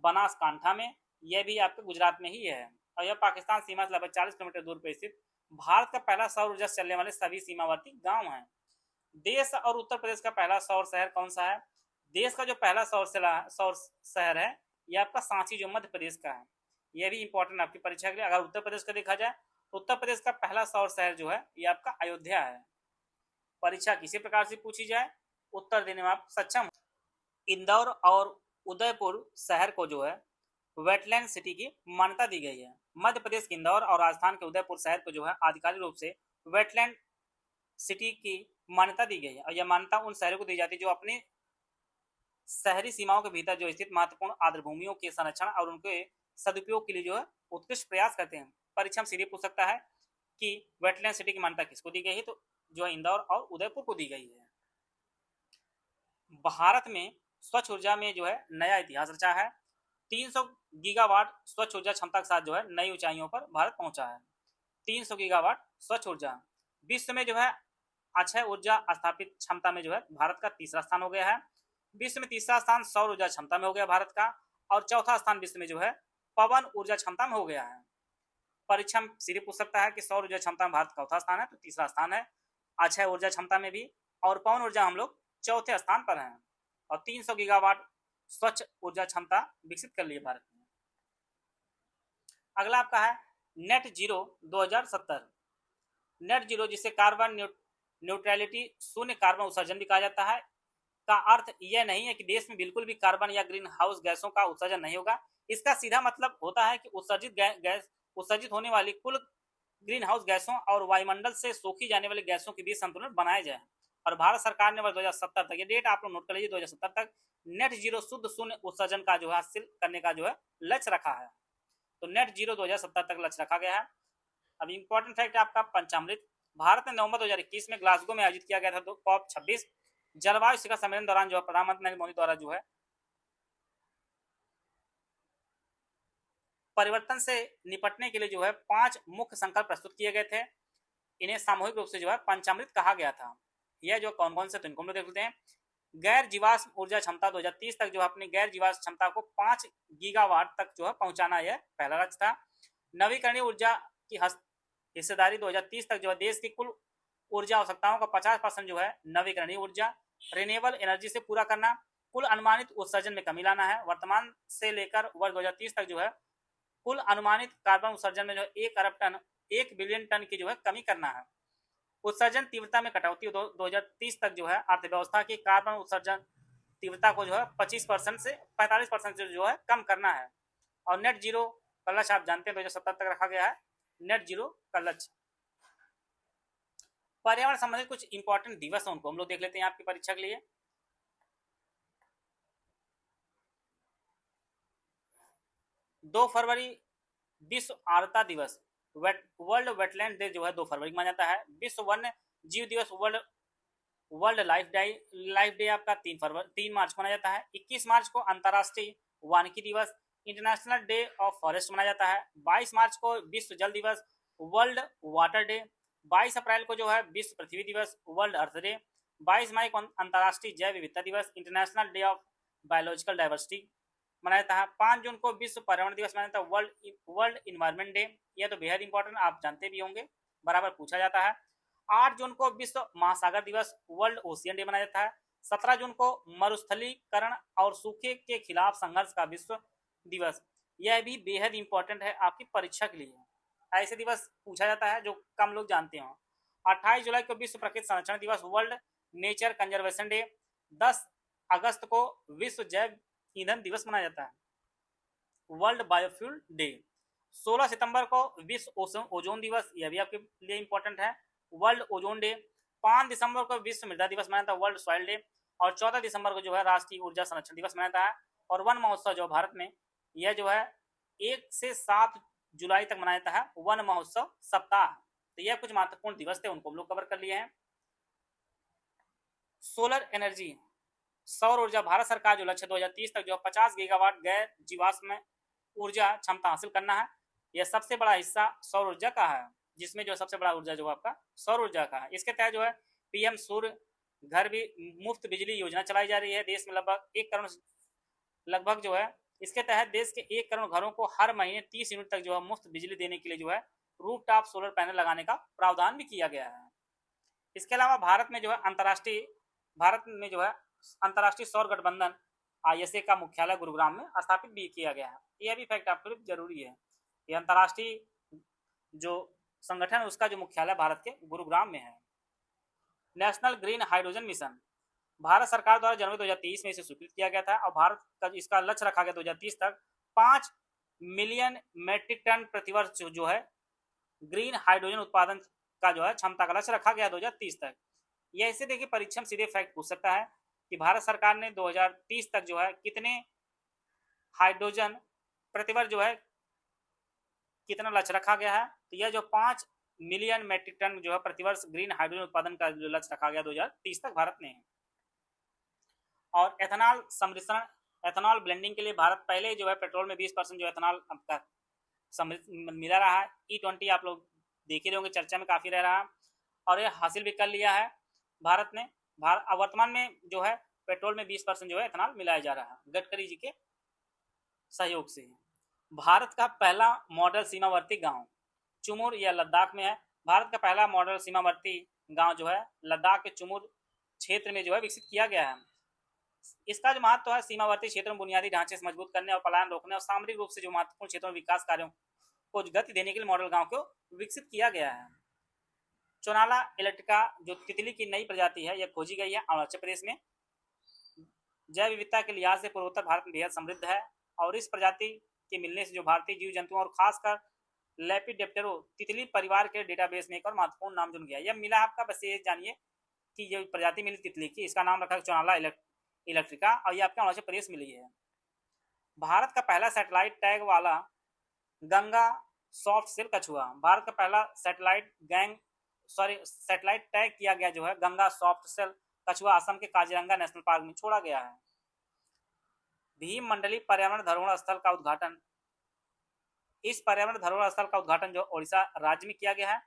बनासकांठा में, यह भी आपके गुजरात में ही है। और यह पाकिस्तान सीमा से लगभग 40 किलोमीटर दूर पर स्थित भारत का पहला सौर ऊर्जा से चलने वाले सभी सीमावर्ती गांव हैं। देश और उत्तर प्रदेश का पहला सौर शहर कौन सा है? देश का जो पहला सौर शहर है यह आपका सांची जो मध्य प्रदेश का है। यह भी इंपॉर्टेंट आपकी परीक्षा के लिए। अगर उत्तर प्रदेश का देखा जाए तो उत्तर प्रदेश का पहला सौर शहर जो है यह आपका अयोध्या है। परीक्षा किसी प्रकार से पूछी जाए उत्तर देने में आप सक्षम। इंदौर और उदयपुर शहर को जो है वेटलैंड सिटी की मान्यता दी गई है। मध्य प्रदेश के इंदौर और राजस्थान के उदयपुर शहर को जो है आधिकारिक रूप से वेटलैंड सिटी की मान्यता दी गई है। और यह मान्यता उन शहरों को दी जाती है जो अपने शहरी सीमाओं के भीतर जो स्थित महत्वपूर्ण आर्द्रभूमियों के संरक्षण और उनके सदुपयोग के लिए जो है उत्कृष्ट प्रयास करते हैं। परीक्षा में सीधे पूछ सकता है कि वेटलैंड सिटी की मान्यता किसको दी गई है, तो जो है इंदौर और उदयपुर को दी गई है। भारत में स्वच्छ ऊर्जा में जो है नया इतिहास रचा है। 300 गीगावाट स्वच्छ ऊर्जा क्षमता के साथ जो है नई ऊंचाइयों पर भारत पहुंचा है। 300 गीगावाट स्वच्छ ऊर्जा। विश्व में जो है अक्षय ऊर्जा स्थापित क्षमता में जो है भारत का तीसरा स्थान हो गया है। विश्व में तीसरा स्थान सौर ऊर्जा क्षमता में हो गया भारत का, और चौथा स्थान विश्व में जो है पवन ऊर्जा क्षमता में हो गया है। परीक्षा में सीधे पूछ सकता है कि सौर ऊर्जा क्षमता में भारत का चौथा स्थान है, तो तीसरा स्थान है। अक्षय ऊर्जा क्षमता में भी, और पवन ऊर्जा हम लोग चौथे स्थान पर हैं। और 300 गीगावाट स्वच्छ ऊर्जा क्षमता विकसित कर ली है भारत ने। अगला आपका है नेट जीरो 2070। नेट जीरो जिसे कार्बन न्यूट्रलिटी, शून्य कार्बन उत्सर्जन भी कहा जाता है, का अर्थ यह नहीं है कि देश में बिल्कुल भी कार्बन या ग्रीन हाउस गैसों का उत्सर्जन नहीं होगा। इसका सीधा मतलब होता है कि उत्सर्जित होने वाली कुल ग्रीन हाउस गैसों और वायुमंडल से सोखी जाने वाली गैसों के बीच संतुलन बनाया जाए। और भारत सरकार ने वर्ष 2070 तक, ये डेट आप लोग नोट कर लीजिए, 2070 तक नेट जीरो शुद्ध शून्य उत्सर्जन का जो है हासिल करने का जो है लक्ष्य रखा है। तो नेट जीरो 2070 तक लक्ष्य रखा गया है। अब इंपॉर्टेंट फैक्ट आपका पंचामृत। भारत ने नवंबर 2021 में ग्लासगो में आयोजित किया गया था COP 26 जलवायु शिखर सम्मेलन दौरान जो है प्रधानमंत्री नरेंद्र मोदी द्वारा जो है परिवर्तन से निपटने के लिए जो है 5 मुख्य संकल्प प्रस्तुत किए गए थे। इन्हें सामूहिक रूप से जो है पंचामृत कहा गया था। यह जो कौन कौन से, तो इनको हम लोग देख लेते हैं। गैर जीवाश्म ऊर्जा क्षमता 2030 तक जो है अपनी गैर जीवाश्म क्षमता को 5 गीगावाट तक जो है पहुंचाना, यह पहला लक्ष्य था। नवीकरणीय ऊर्जा की हिस्सेदारी 2030 तक जो है देश की कुल ऊर्जा आवश्यकताओं का 50% जो है नवीकरणीय ऊर्जा रिन्यूएबल एनर्जी से पूरा करना। कुल अनुमानित उत्सर्जन में कमी लाना है। वर्तमान से लेकर वर्ष 2030 तक जो है कुल अनुमानित कार्बन उत्सर्जन में जो 1 अरब टन 1 बिलियन टन की जो है कमी करना है। उत्सर्जन तीव्रता में कटौती 2030 तक जो है अर्थव्यवस्था की कार्बन उत्सर्जन तीव्रता को जो है 25% से 45% से जो है कम करना है। और नेट जीरो का लक्ष्य आप जानते हैं 2070 तक रखा गया है नेट जीरो का लक्ष्य। पर्यावरण संबंधित कुछ इंपॉर्टेंट दिवस उनको हम लोग देख लेते हैं आपकी परीक्षा के लिए। 2 फरवरी विश्व आर्द्रता दिवस, वर्ल्ड वेटलैंड डे जो है 2 फरवरी को मनाया जाता है। विश्व वन्य जीव दिवस, वर्ल्ड वर्ल्ड लाइफ डे आपका 3 मार्च को मनाया जाता है। 21 मार्च को अंतर्राष्ट्रीय वानिकी दिवस, इंटरनेशनल डे ऑफ फॉरेस्ट मनाया जाता है। 22 मार्च को विश्व जल दिवस, वर्ल्ड वाटर डे। 22 अप्रैल को जो है विश्व पृथ्वी दिवस, वर्ल्ड अर्थ डे। 22 मई को अंतर्राष्ट्रीय जैव विविधता दिवस, international day of biological diversity मनाया जाता है। 5 जून को विश्व पर्यावरण दिवस मनाया जाता है, वर्ल्ड इन्वायरमेंट डे। यह तो बेहद इंपॉर्टेंट, आप जानते भी होंगे, बराबर पूछा जाता है। 8 जून को विश्व महासागर दिवस, वर्ल्ड ओशियन डे मनाया जाता है। 17 जून को मरुस्थलीकरण और सूखे के खिलाफ संघर्ष का विश्व दिवस, यह भी बेहद इंपॉर्टेंट है आपकी परीक्षा के लिए, ऐसे दिवस पूछा जाता है जो कम लोग जानते हो। 28 जुलाई को विश्व प्रकृति संरक्षण दिवस, वर्ल्ड नेचर कंजर्वेशन डे। 10 अगस्त को विश्व जैव ईंधन दिवस मनाया जाता है, वर्ल्ड बायोफ्यूल डे। 16 सितंबर को विश्व ओजोन दिवस, यह भी आपके लिए इंपॉर्टेंट है, वर्ल्ड ओजोन डे। 5 दिसंबर को विश्व मृदा दिवस मनाया जाता है, वर्ल्ड सॉइल डे। और 14 दिसंबर को जो है राष्ट्रीय ऊर्जा संरक्षण दिवस मनाया जाता है। और वन महोत्सव जो भारत में, यह जो है 1 से 7 जुलाई तक मनाया जाता है, वन महोत्सव सप्ताह। तो यह कुछ महत्वपूर्ण दिवस थे, उनको हम लोग कवर कर लिए हैं। सोलर एनर्जी, सौर ऊर्जा, भारत सरकार जो लक्ष्य 2030 तक जो 50 गीगावाट गैर जीवाश्म ऊर्जा क्षमता हासिल करना है, यह सबसे बड़ा हिस्सा सौर ऊर्जा का है, जिसमें जो सबसे बड़ा ऊर्जा जो आपका सौर ऊर्जा का है। इसके तहत जो है पीएम सूर्य घर भी मुफ्त बिजली योजना चलाई जा रही है देश में, लगभग 1 करोड़ लगभग जो है। इसके तहत देश के 1 करोड़ घरों को हर महीने 30 यूनिट तक जो है मुफ्त बिजली देने के लिए जो है रूफटॉप सोलर पैनल लगाने का प्रावधान भी किया गया है। इसके अलावा भारत में जो है अंतर्राष्ट्रीय सौर गठबंधन ISA का मुख्यालय गुरुग्राम में स्थापित भी किया गया है। यह भी फैक्ट आपके लिए जरूरी है। यह अंतर्राष्ट्रीय जो संगठन है उसका जो मुख्यालय भारत के गुरुग्राम में है। National green hydrogen mission, Bharat सरकार द्वारा जनवरी 2023 में इसे स्वीकृत किया गया था और भारत का इसका लक्ष्य रखा गया 2030 तक 5 मिलियन मेट्रिक टन प्रतिवर्ष जो है ग्रीन हाइड्रोजन उत्पादन का जो है क्षमता का लक्ष्य रखा गया 2030 तक। यह इसे देखिए परीक्षा में सीधे फैक्ट पूछ सकता है कि भारत सरकार ने 2030 तक जो है कितने हाइड्रोजन प्रतिवर्ष जो है कितना लक्ष्य रखा गया है। तो यह जो 5 मिलियन मेट्रिक टन जो है प्रतिवर्ष ग्रीन हाइड्रोजन उत्पादन का जो लक्ष्य रखा गया 2030 तक भारत ने है। और एथेनॉल सम्मिश्रण, एथेनॉल ब्लेंडिंग के लिए भारत पहले जो है पेट्रोल में 20% जो एथेनॉल मिला रहा है। E20 आप लोग देख ही होंगे, चर्चा में काफी रह रहा है और ये हासिल भी कर लिया है भारत ने। वर्तमान में जो है पेट्रोल में 20% जो है एथेनॉल मिलाया जा रहा है गडकरी जी के सहयोग से। भारत का पहला मॉडल सीमावर्ती गांव चुमुर या लद्दाख में है। भारत का पहला मॉडल सीमावर्ती गांव जो है लद्दाख के चुमुर क्षेत्र में जो है विकसित किया गया है। इसका जो महत्व है सीमावर्ती क्षेत्र में बुनियादी ढांचे से मजबूत करने और पलायन रोकने और सामरिक रूप से जो महत्वपूर्ण क्षेत्रों में विकास कार्यों को गति देने के लिए मॉडल गांव को विकसित किया गया है। चोनाला इलेक्ट्रिका जो तितली की नई प्रजाति है, यह खोजी गई है अरुणाचल प्रदेश में। जैव विविधता के लिहाज से पूर्वोत्तर भारत में बेहद समृद्ध है और इस प्रजाति के मिलने से जो भारतीय जीव जंतुओं और खासकर लेपिडेप्टेरो तितली परिवार के डेटाबेस में एक और महत्वपूर्ण नाम जुड़ गया। यह मिला आपका, बस ये जानिए कि ये प्रजाति मिली तितली की, इसका नाम रखा चोनाला इलेक्ट्रिका और ये आपके अरुणाचल प्रदेश मिली है। भारत का पहला सैटेलाइट टैग वाला गंगा सॉफ्ट सेल कछुआ, भारत का पहला सैटेलाइट टैग किया गया जो है गंगा सॉफ्ट सेल कछुआ असम के काजीरंगा नेशनल पार्क में छोड़ा गया है। भीम मंडली पर्यावरण धरोहर स्थल का उद्घाटन, इस पर्यावरण धरोहर स्थल का उद्घाटन जो ओडिशा राज्य में किया गया है।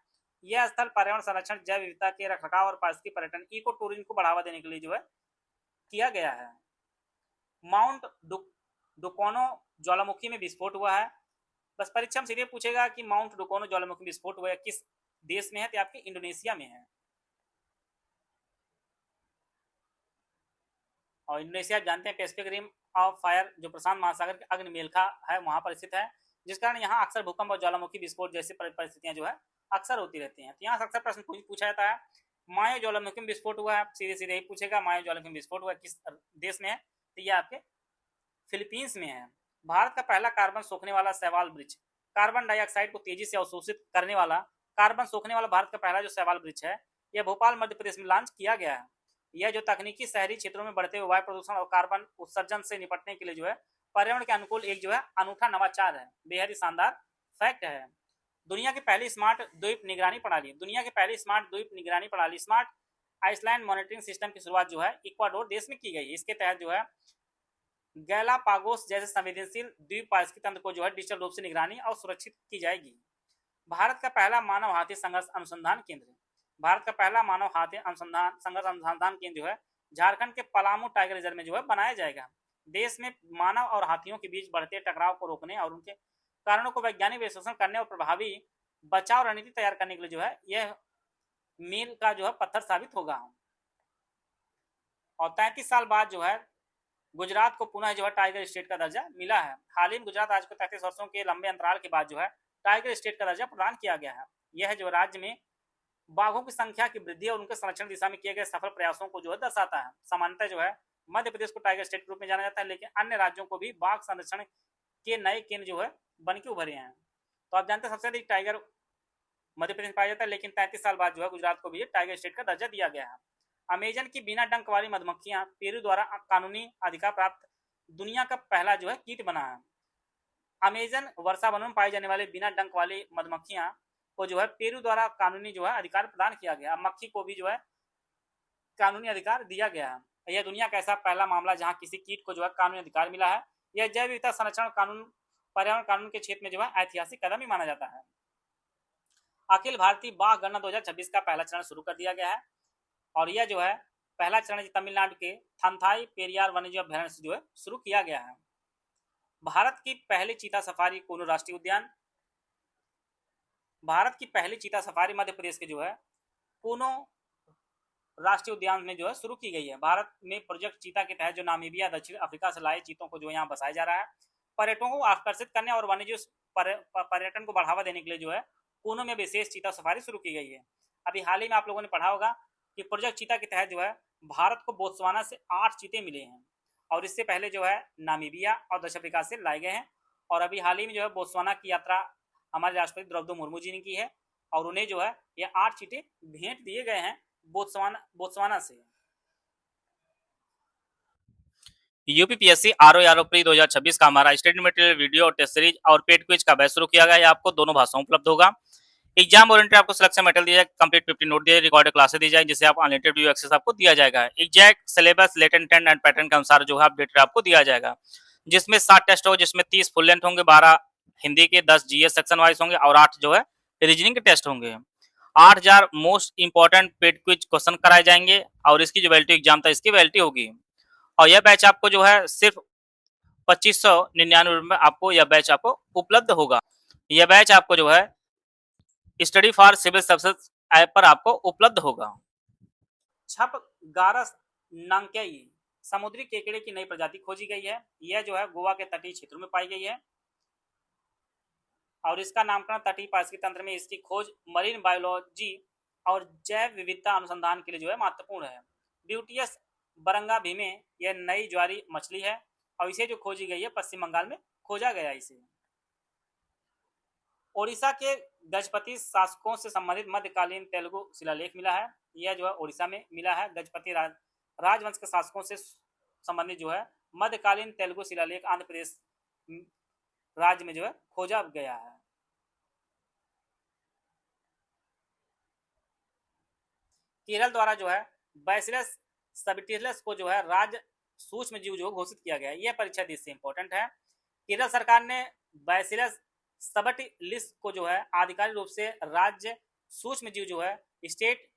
यह स्थल पर्यावरण संरक्षण, जैव विविधता के रखरखाव और पारिस्थितिक पर्यटन इको टूरिज्म को बढ़ावा देने के लिए जो है किया गया है। माउंट डुकोनो ज्वालामुखी में विस्फोट हुआ है। बस परीक्षा में सीधे पूछेगा कि माउंट डुकोनो ज्वालामुखी में विस्फोट हुआ है किस देश में है, तो आपके इंडोनेशिया में है। और इंडोनेशिया जानते हैं पैसिफिक रिम ऑफ फायर जो प्रशांत महासागर के अग्नि मेलखा है वहां पर स्थित है, जिस कारण यहाँ अक्सर भूकंप और ज्वालामुखी विस्फोट जैसी परिस्थितियां जो है अक्सर होती रहती हैं। तो यहाँ अक्सर प्रश्न पूछा जाता है मायो ज्वालामुखी में विस्फोट हुआ है, सीधे सीधे ही पूछेगा मायो ज्वालामुखी में विस्फोट हुआ किस देश में है, तो यह आपके फिलीपींस में है। भारत का पहला कार्बन सोखने वाला शैवाल वृक्ष, कार्बन डाइऑक्साइड को तेजी से अवशोषित करने वाला कार्बन सोखने वाला भारत का पहला जो शैवाल वृक्ष है, यह भोपाल मध्य प्रदेश में लॉन्च किया गया है। यह जो तकनीकी शहरी क्षेत्रों में बढ़ते हुए वायु प्रदूषण और कार्बन उत्सर्जन से निपटने के लिए जो है पर्यावरण के अनुकूल एक जो है अनूठा नवाचार है, बेहद ही शानदार फैक्ट है। दुनिया की पहली स्मार्ट द्वीप निगरानी प्रणाली स्मार्ट आइसलैंड मॉनिटरिंग सिस्टम की शुरुआत जो है इक्वाडोर देश में की गई। इसके तहत जो है गैलापागोस जैसे संवेदनशील द्वीप पारिस्थितिक तंत्र को जो है डिजिटल रूप से निगरानी और सुरक्षित की जाएगी। भारत का पहला मानव हाथी संघर्ष अनुसंधान केंद्र जो है झारखंड के पलामू टाइगर रिजर्व में जो है बनाया जाएगा। देश में मानव और हाथियों के बीच बढ़ते टकराव को रोकने और उनके कारणों को वैज्ञानिक विश्लेषण करने और प्रभावी बचाव रणनीति तैयार करने के लिए जो है यह मील का जो है पत्थर साबित होगा। और 33 साल बाद जो है गुजरात को पुनः जो है टाइगर स्टेट का दर्जा मिला है। हाल ही में गुजरात राज्य को 33 वर्षों के लंबे अंतराल के बाद जो है टाइगर स्टेट का दर्जा प्रदान किया गया है। यह जो राज्य में बाघों की संख्या की वृद्धि और उनके संरक्षण दिशा में किए गए सफल प्रयासों को जो है दर्शाता है। सामान्यतः जो है मध्य प्रदेश को टाइगर स्टेट के रूप में जाना जाता है, लेकिन अन्य राज्यों को भी बाघ संरक्षण के नए केंद्र जो है बन के उभरे हैं। तो आप जानते हैं सबसे अधिक टाइगर मध्य प्रदेश में पाया जाता है, लेकिन 33 साल बाद जो है गुजरात को भी टाइगर स्टेट का दर्जा दिया गया है। अमेजन की बिना डंक वाली मधुमक्खियां पेरू द्वारा कानूनी अधिकार प्राप्त दुनिया का पहला जो है कीट बना है। अमेजन वर्षा वनों में पाई जाने वाले बिना डंक वाली मधुमक्खियां को जो है पेरू द्वारा कानूनी जो है अधिकार प्रदान किया गया। मक्खी को भी जो है कानूनी अधिकार दिया गया है। यह दुनिया का ऐसा पहला मामला जहां किसी कीट को जो है कानूनी अधिकार मिला है। यह जैव विविधता संरक्षण कानून पर्यावरण कानून के क्षेत्र में जो है ऐतिहासिक कदम ही माना जाता है। अखिल भारतीय बाघ गणना 2026 का पहला चरण शुरू कर दिया गया है और यह जो है पहला चरण तमिलनाडु के थंथाई पेरियार वन्यजीव अभ्यारण्य से जो है शुरू किया गया है। भारत की पहली चीता सफारी कूनो राष्ट्रीय उद्यान मध्य प्रदेश के जो है कूनो राष्ट्रीय उद्यान में जो है शुरू की गई है। भारत में प्रोजेक्ट चीता के तहत जो नामीबिया दक्षिण अफ्रीका से लाए चीतों को जो यहाँ बसाया जा रहा है। पर्यटकों को आकर्षित करने और वन्यजीव पर्यटन को बढ़ावा देने के लिए जो है कूनो में विशेष चीता सफारी शुरू की गई है। अभी हाल ही में आप लोगों ने पढ़ा होगा कि प्रोजेक्ट चीता के तहत जो है भारत को बोत्सवाना से 8 चीते मिले हैं और इससे पहले जो है नामीबिया और दक्षिण अफ्रीका से लाए गए हैं। और अभी हाल ही में जो है बोत्सवाना की यात्रा हमारे राष्ट्रपति द्रौपदी मुर्मू जी ने की है और उन्हें जो है ये 8 चीते भेंट दिए गए हैं बोत्सवाना से। यूपीपीएससी आरओ प्री 2026 का हमारा स्टडी मटेरियल वीडियो और टेस्ट सीरीज और पेड क्विज का बैच शुरू किया गया है। आपको दोनों भाषाओं उपलब्ध होगा। एग्जाम ओरिएंटेड आपको सिलेक्शन मटेरियल दिया जाए, कंप्लीट 50 नोट दिए, रिकॉर्डेड क्लासेस दी जाए जिसे आप अनलिमिटेड वीडियो एक्सेस आपको दिया जाएगा। Exact syllabus latent and pattern के अनुसार जो है अपडेटेड आपको दिया जाएगा, जिसमें 7 टेस्ट होंगे, जिसमें 30 फुल लेंथ होंगे, 12 हिंदी के, 10 जीएस सेक्शन वाइज होंगे और 8 जो है रीजनिंग के टेस्ट होंगे। 8000 most important paid quiz question कराए जाएंगे और इसकी जो वैलिडिटी एग्जाम था इसकी वैलिडिटी होगी। और यह बैच आपको जो है सिर्फ 2599 में आपको यह बैच आपको उपलब्ध होगा। यह बैच आपको जो है study for civil services app पर आपको उपलब्ध होगा। छप गारस नांक्याई समुद्री केकड़े की नई प्रजाति खोजी गई है। यह जो है गोवा के तटीय क्षेत्रों में पाई गई है और इसका नामकरण तटीय पारिस्थितिक तंत्र में इसकी खोज मरीन बायोलॉजी और जैव विविधता अनुसंधान के लिए जो है महत्वपूर्ण है। ब्यूटियस बरंगा भीमे यह नई ज्वारी मछली है और इसे जो खोजी गई है पश्चिम बंगाल में खोजा गया इसे। ओडिशा के गजपति शासकों से संबंधित मध्यकालीन तेलुगु शिलालेख मिला है। यह जो है ओडिशा में मिला है। गजपति राजवंश के शासकों से संबंधित जो है मध्यकालीन तेलुगु शिलालेख आंध्र प्रदेश राज्य में जो है खोजा गया है। केरल द्वारा जो है बैसिलस सबटिलिस को जो है राज्य सूक्ष्म जीव जो घोषित किया गया है। यह परीक्षा इससे इंपॉर्टेंट है। केरल सरकार ने बैसिलस सबटिलिस को जो है आधिकारिक रूप से राज्य सूक्ष्म जीव जो है स्टेट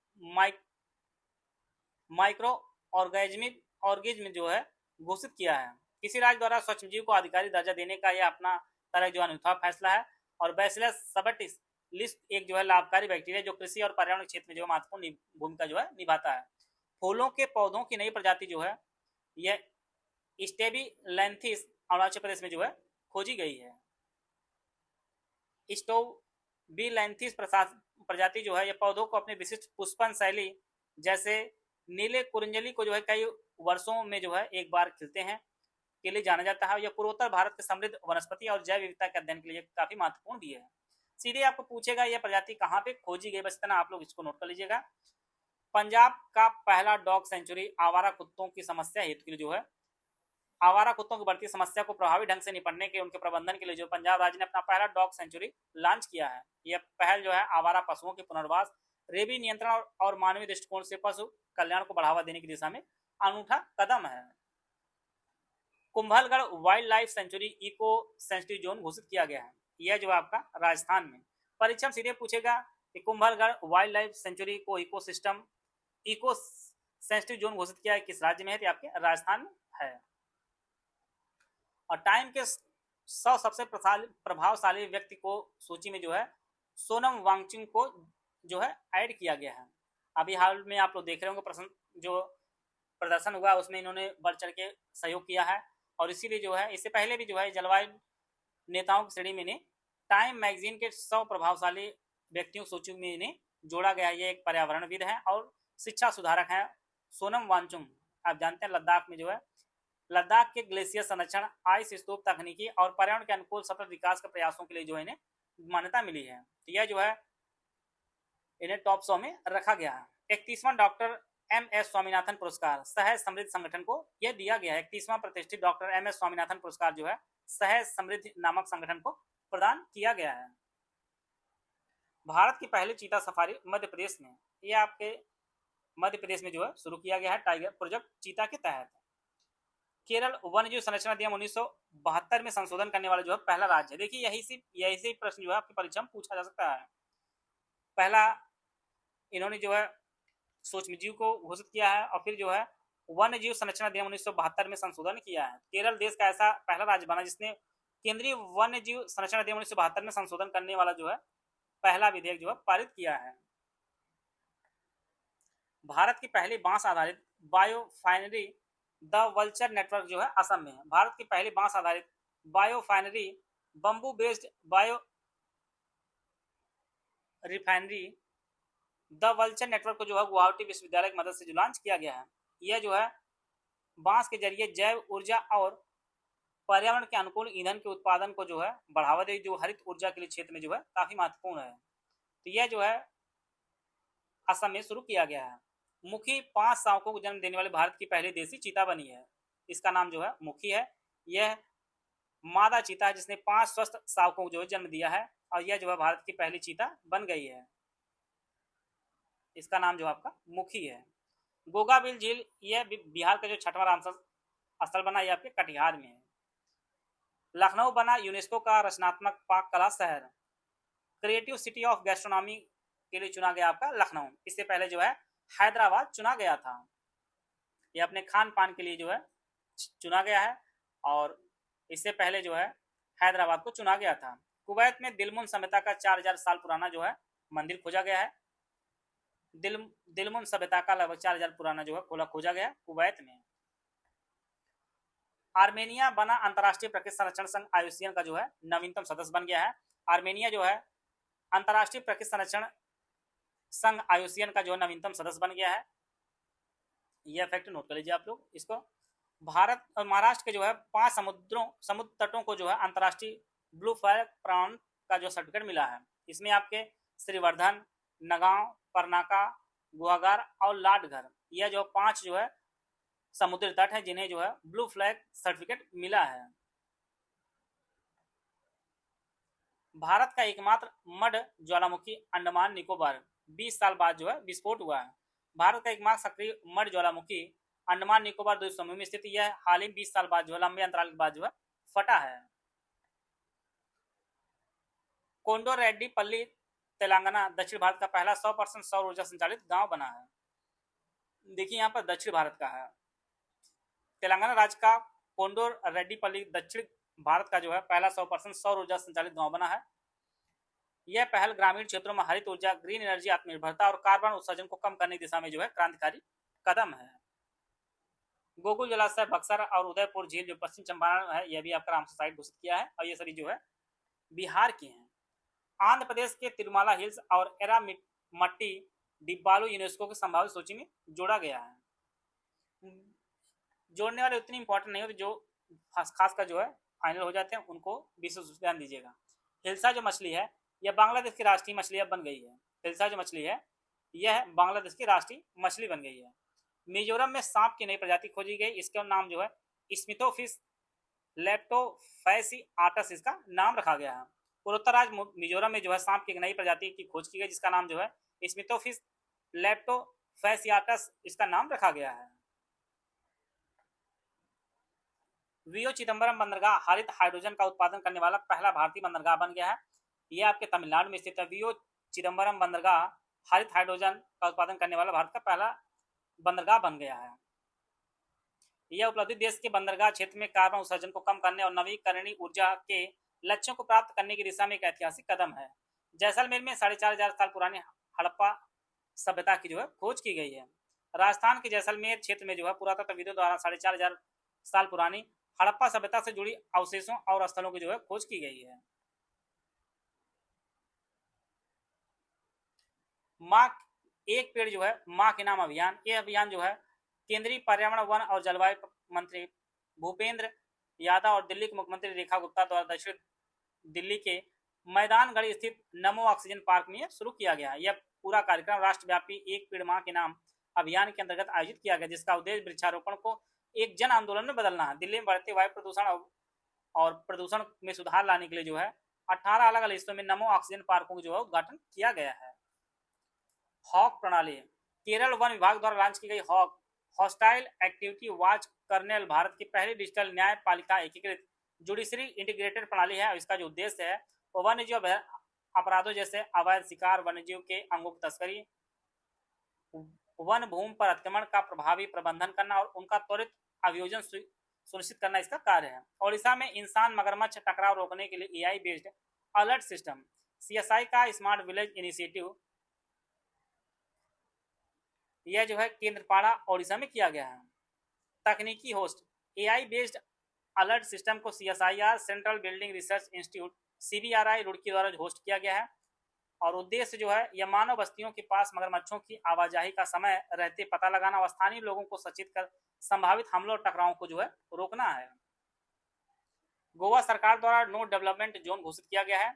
माइक्रो ऑर्गेनिज्म जो है घोषित किया है। किसी राज्य द्वारा सूक्ष्म जीव को आधिकारिक दर्जा देने का यह अपना तरह जो अनूठा फैसला है। और बैसिलस सबटिलिस एक जो है लाभकारी बैक्टीरिया जो कृषि और पर्यावरण क्षेत्र में जो महत्वपूर्ण भूमिका जो है निभाता है। फूलों के पौधों की नई प्रजाति जो है यह स्टेबिलैंथिस अरुणाचल प्रदेश में जो है खोजी गई है। स्टेबिलैंथिस प्रजाति जो है यह पौधों को अपने विशिष्ट पुष्पन शैली जैसे नीले कुरंजली को जो है कई वर्षों में जो है एक बार खिलते हैं के लिए जाना जाता है। यह पूर्वोत्तर भारत के समृद्ध वनस्पति और जैव विविधता के अध्ययन के लिए काफी महत्वपूर्ण भी है। सीधे आपको पूछेगा यह प्रजाति कहाँ पे खोजी गई, बस इतना आप लोग इसको नोट कर लीजिएगा। पंजाब का पहला डॉग सेंचुरी आवारा कुत्तों की समस्या हेतु के लिए जो है आवारा कुत्तों की बढ़ती समस्या को प्रभावी ढंग से निपटने के उनके प्रबंधन के लिए जो पंजाब राज्य ने अपना पहला डॉग सेंचुरी लॉन्च किया है। यह पहल जो है आवारा पशुओं के पुनर्वास, रेबी नियंत्रण और मानवीय दृष्टिकोण से पशु कल्याण को बढ़ावा देने की दिशा में अनूठा कदम है। Kumbhalgarh wildlife sanctuary eco sensitive zone घोषित किया गया है। यह जो आपका राजस्थान में, परीक्षा में सीधे पूछेगा कि कुंभलगढ़ वाइल्ड लाइफ सेंचुरी को इको सेंसिटिव जोन घोषित किया है किस राज्य में है, तो आपके राजस्थान में है। और टाइम के 100 सबसे प्रभावशाली व्यक्ति को सूची में जो है सोनम वांगचुक को जो है ऐड किया गया है। अभी हाल में आप लोग देख रहे होंगे जो प्रदर्शन हुआ उसमें इन्होंने बढ़ चढ़ के सहयोग किया है, और इसीलिए जो है इससे पहले भी जो है जलवायु नेताओं की श्रेणी में इन्हें टाइम मैगजीन के 100 प्रभावशाली व्यक्तियों की सूची में इन्हें जोड़ा गया है। ये एक पर्यावरणविद है और शिक्षा सुधारक है सोनम वांगचुक। आप जानते हैं लद्दाख में जो है लद्दाख के ग्लेशियर संरक्षण, आइस स्तूप तकनीकी और पर्यावरण के अनुकूल सतत विकास के प्रयासों के लिए जो है इन्हें मान्यता मिली है। तो यह जो है इन्हें टॉप 100 में रखा गया है। 31वां डॉक्टर MS स्वामीनाथन पुरस्कार सहज समृद्धि संगठन को यह दिया गया है। 31वां प्रतिष्ठित डॉक्टर MS स्वामीनाथन पुरस्कार जो है सहज समृद्धि नामक संगठन को प्रदान किया गया है। भारत की पहली चीता सफारी मध्य प्रदेश में, यह आपके मध्य प्रदेश में जो है शुरू किया गया है टाइगर प्रोजेक्ट चीता के तहत। केरल वन्यजीव संरक्षण अधिनियम 1972 में संशोधन करने वाला जो है पहला राज्य है। देखिए यही से प्रश्न जो है आपकी परीक्षा में पूछा जा सकता है। पहला इन्होंने जो है सूक्ष्मजीव को घोषित किया है और फिर जो है वन्यजीव संरक्षण अधिनियम 1972 में संशोधन किया है। केरल देश का ऐसा पहला राज्य बना जिसने केंद्रीय वन्यजीव संरक्षण अधिनियम 1972 में संशोधन करने वाला जो है पहला विधेयक जो है पारित किया है। भारत की पहली बांस आधारित बायोफाइनरी द वल्चर नेटवर्क जो है असम में है। भारत की पहली बांस आधारित biorefinery bamboo based bio refinery the vulture network को जो है गुवाहाटी विश्वविद्यालय की मदद से जो लॉन्च किया गया है। यह जो है बांस के जरिए जैव ऊर्जा और पर्यावरण के अनुकूल ईंधन के उत्पादन को जो है बढ़ावा दे, जो हरित ऊर्जा के लिए क्षेत्र में जो है काफी महत्वपूर्ण है। तो यह जो है असम में शुरू किया गया है। मुखी 5 शावकों को जन्म देने वाली भारत की पहली देसी चीता बनी है। इसका नाम जो है मुखी है। यह मादा चीता है जिसने 5 स्वस्थ शावकों को जो है जन्म दिया है और यह जो है भारत की पहली चीता बन गई है। इसका नाम जो आपका मुखी है। गोगाबिल झील यह बिहार का जो 6वां रामसर स्थल बना, यह आपके कटिहार में है। लखनऊ बना यूनेस्को का रचनात्मक पाक कला शहर। क्रिएटिव सिटी ऑफ गैस्ट्रोनॉमी के लिए चुना गया आपका लखनऊ। इससे पहले जो है हैदराबाद चुना गया था। यह अपने खान पान के लिए जो है चुना गया है और इससे पहले जो है हैदराबाद को चुना गया था। कुवैत में दिलमुन सभ्यता का 4000 साल पुराना जो है मंदिर खोजा गया है। दिलमुन सभ्यता का लगभग 4000 पुराना जो है खोजा गया है कुवैत में। आर्मेनिया बना अंतर्राष्ट्रीय प्रकृति संरक्षण संघ IUCN का जो है नवीनतम सदस्य बन गया है। आर्मेनिया जो है अंतर्राष्ट्रीय प्रकृति संरक्षण संघ IUCN का जो नवीनतम सदस्य बन गया है। यह फैक्ट नोट कर लीजिए आप लोग इसको। भारत और महाराष्ट्र के जो है 5 समुद्र तटों को जो है अंतर्राष्ट्रीय ब्लू फ्लैग प्राउन का जो सर्टिफिकेट मिला है। इसमें आपके श्रीवर्धन, नगांव, परनाका, गुहागर और लाडघर, यह जो 5 जो है समुद्री तट है जिन्हें जो है ब्लू फ्लैग सर्टिफिकेट मिला है। भारत का एकमात्र मड ज्वालामुखी अंडमान निकोबार 20 साल बाद जो है विस्फोट हुआ है। भारत का एकमात्र सक्रिय मड ज्वालामुखी अंडमान निकोबार द्वीप समूह में स्थित यह हाल ही 20 साल बाद जो है लंबे अंतराल के बाद जो है फटा है। कोंडो रेड्डी पल्ली तेलंगाना दक्षिण भारत का पहला 100% सौर ऊर्जा संचालित गांव बना है। देखिए यहाँ पर दक्षिण भारत का है। तेलंगाना राज्य का कोंडोर रेड्डीपल्ली दक्षिण भारत का जो है पहला 100% सौर ऊर्जा संचालित गांव बना है। यह पहल ग्रामीण क्षेत्रों में हरित ऊर्जा, ग्रीन एनर्जी, आत्मनिर्भरता और कार्बन उत्सर्जन को कम करने की दिशा में जो है क्रांतिकारी कदम है। गोकुल जलाशय, बक्सर और उदयपुर झील जो पश्चिम चंपारण है, यह भी आपका रामसर साइट घोषित किया है और ये सभी जो है बिहार की हैं। आंध्र प्रदेश के तिरुमाला हिल्स और एरामट्टी डिब्बालू यूनेस्को की संभावित सूची में जोड़ा गया है। जोड़ने वाले उतनी इंपॉर्टेंट नहीं होते, जो खास का जो है फाइनल हो जाते हैं उनको विशेष ध्यान दीजिएगा। हिल्सा जो मछली है यह बांग्लादेश की राष्ट्रीय मछली अब बन गई है। हिल्सा जो मछली है यह बांग्लादेश की राष्ट्रीय मछली बन गई है। मिजोरम में सांप की नई प्रजाति खोजी गई, इसका नाम जो है स्मिथोफिस लेप्टोफैसिआटस इसका नाम रखा गया है। पूर्वोत्तर राज्य मिजोरम में जो है सांप की एक नई प्रजाति की खोज की गई जिसका नाम जो है स्मिथोफिस लेप्टोफैसिआटस इसका नाम रखा गया है। वीओ चिदम्बरम बंदरगाह हरित हाइड्रोजन का उत्पादन करने वाला पहला भारतीय बंदरगाह बन गया है। यह आपके तमिलनाडु में स्थित है। वीओ चिदम्बरम बंदरगाह हरित हाइड्रोजन का उत्पादन करने वाला भारत का पहला बंदरगाह बन गया है। यह उपलब्धि देश के बंदरगाह क्षेत्र में कार्बन उत्सर्जन को कम करने और नवीकरणीय ऊर्जा के लक्ष्यों को प्राप्त करने की दिशा में एक ऐतिहासिक कदम है। जैसलमेर में 4500 साल पुरानी हड़प्पा सभ्यता की जो है खोज की गई है। राजस्थान के जैसलमेर क्षेत्र में जो है पुरातत्वविदों द्वारा 4500 साल पुरानी हड़प्पा सभ्यता से जुड़ी अवशेषों और स्थलों की जो है खोज की गई है। माँ एक पेड़ जो है माँ के नाम अभियान, ये अभियान जो है केंद्रीय पर्यावरण वन और जलवायु मंत्री भूपेंद्र यादव और दिल्ली के मुख्यमंत्री रेखा गुप्ता द्वारा दक्षिण दिल्ली के मैदानगढ़ स्थित नमो ऑक्सीजन पार्क में शुरू किया गया। यह पूरा कार्यक्रम राष्ट्रव्यापी एक पेड़ माँ के नाम अभियान के अंतर्गत आयोजित किया गया जिसका उद्देश्य वृक्षारोपण को एक जन आंदोलन में बदलना है। दिल्ली में बढ़ते वायु प्रदूषण और प्रदूषण में सुधार लाने के लिए जो है 18 अलग अलग हिस्सों में नमो ऑक्सीजन पार्कों का जो है उद्घाटन किया गया है। हॉक प्रणाली, केरल वन विभाग द्वारा लॉन्च की गई hawk hostile activity watch kernel Bharat की पहली डिजिटल न्यायपालिका एकीकृत जुडिशरी इंटीग्रेटेड प्रणाली है। इसका जो उद्देश्य है वो वन्यजीव अपराधों जैसे अवैध शिकार, वन्यजीव के अंगों की तस्करी, वन भूमि पर अतिक्रमण का प्रभावी प्रबंधन करना और उनका त्वरित अभियोजन सुनिश्चित करना इसका कार्य है। ओडिशा में इंसान मगरमच्छ टकराव रोकने के लिए AI based alert system CSI का स्मार्ट विलेज इनिशिएटिव यह जो है केंद्रपाड़ा ओडिशा में किया गया है। तकनीकी host AI based alert system को CSIR central building research institute CBRI Roorkee द्वारा होस्ट किया गया है और उद्देश्य जो है यह मानव बस्तियों के पास मगरमच्छों की आवाजाही का समय रहते पता लगाना और स्थानीय लोगों को सचेत कर संभावित हमलों और टकरावों को जो है रोकना है। गोवा सरकार द्वारा नो डेवलपमेंट जोन घोषित किया गया है।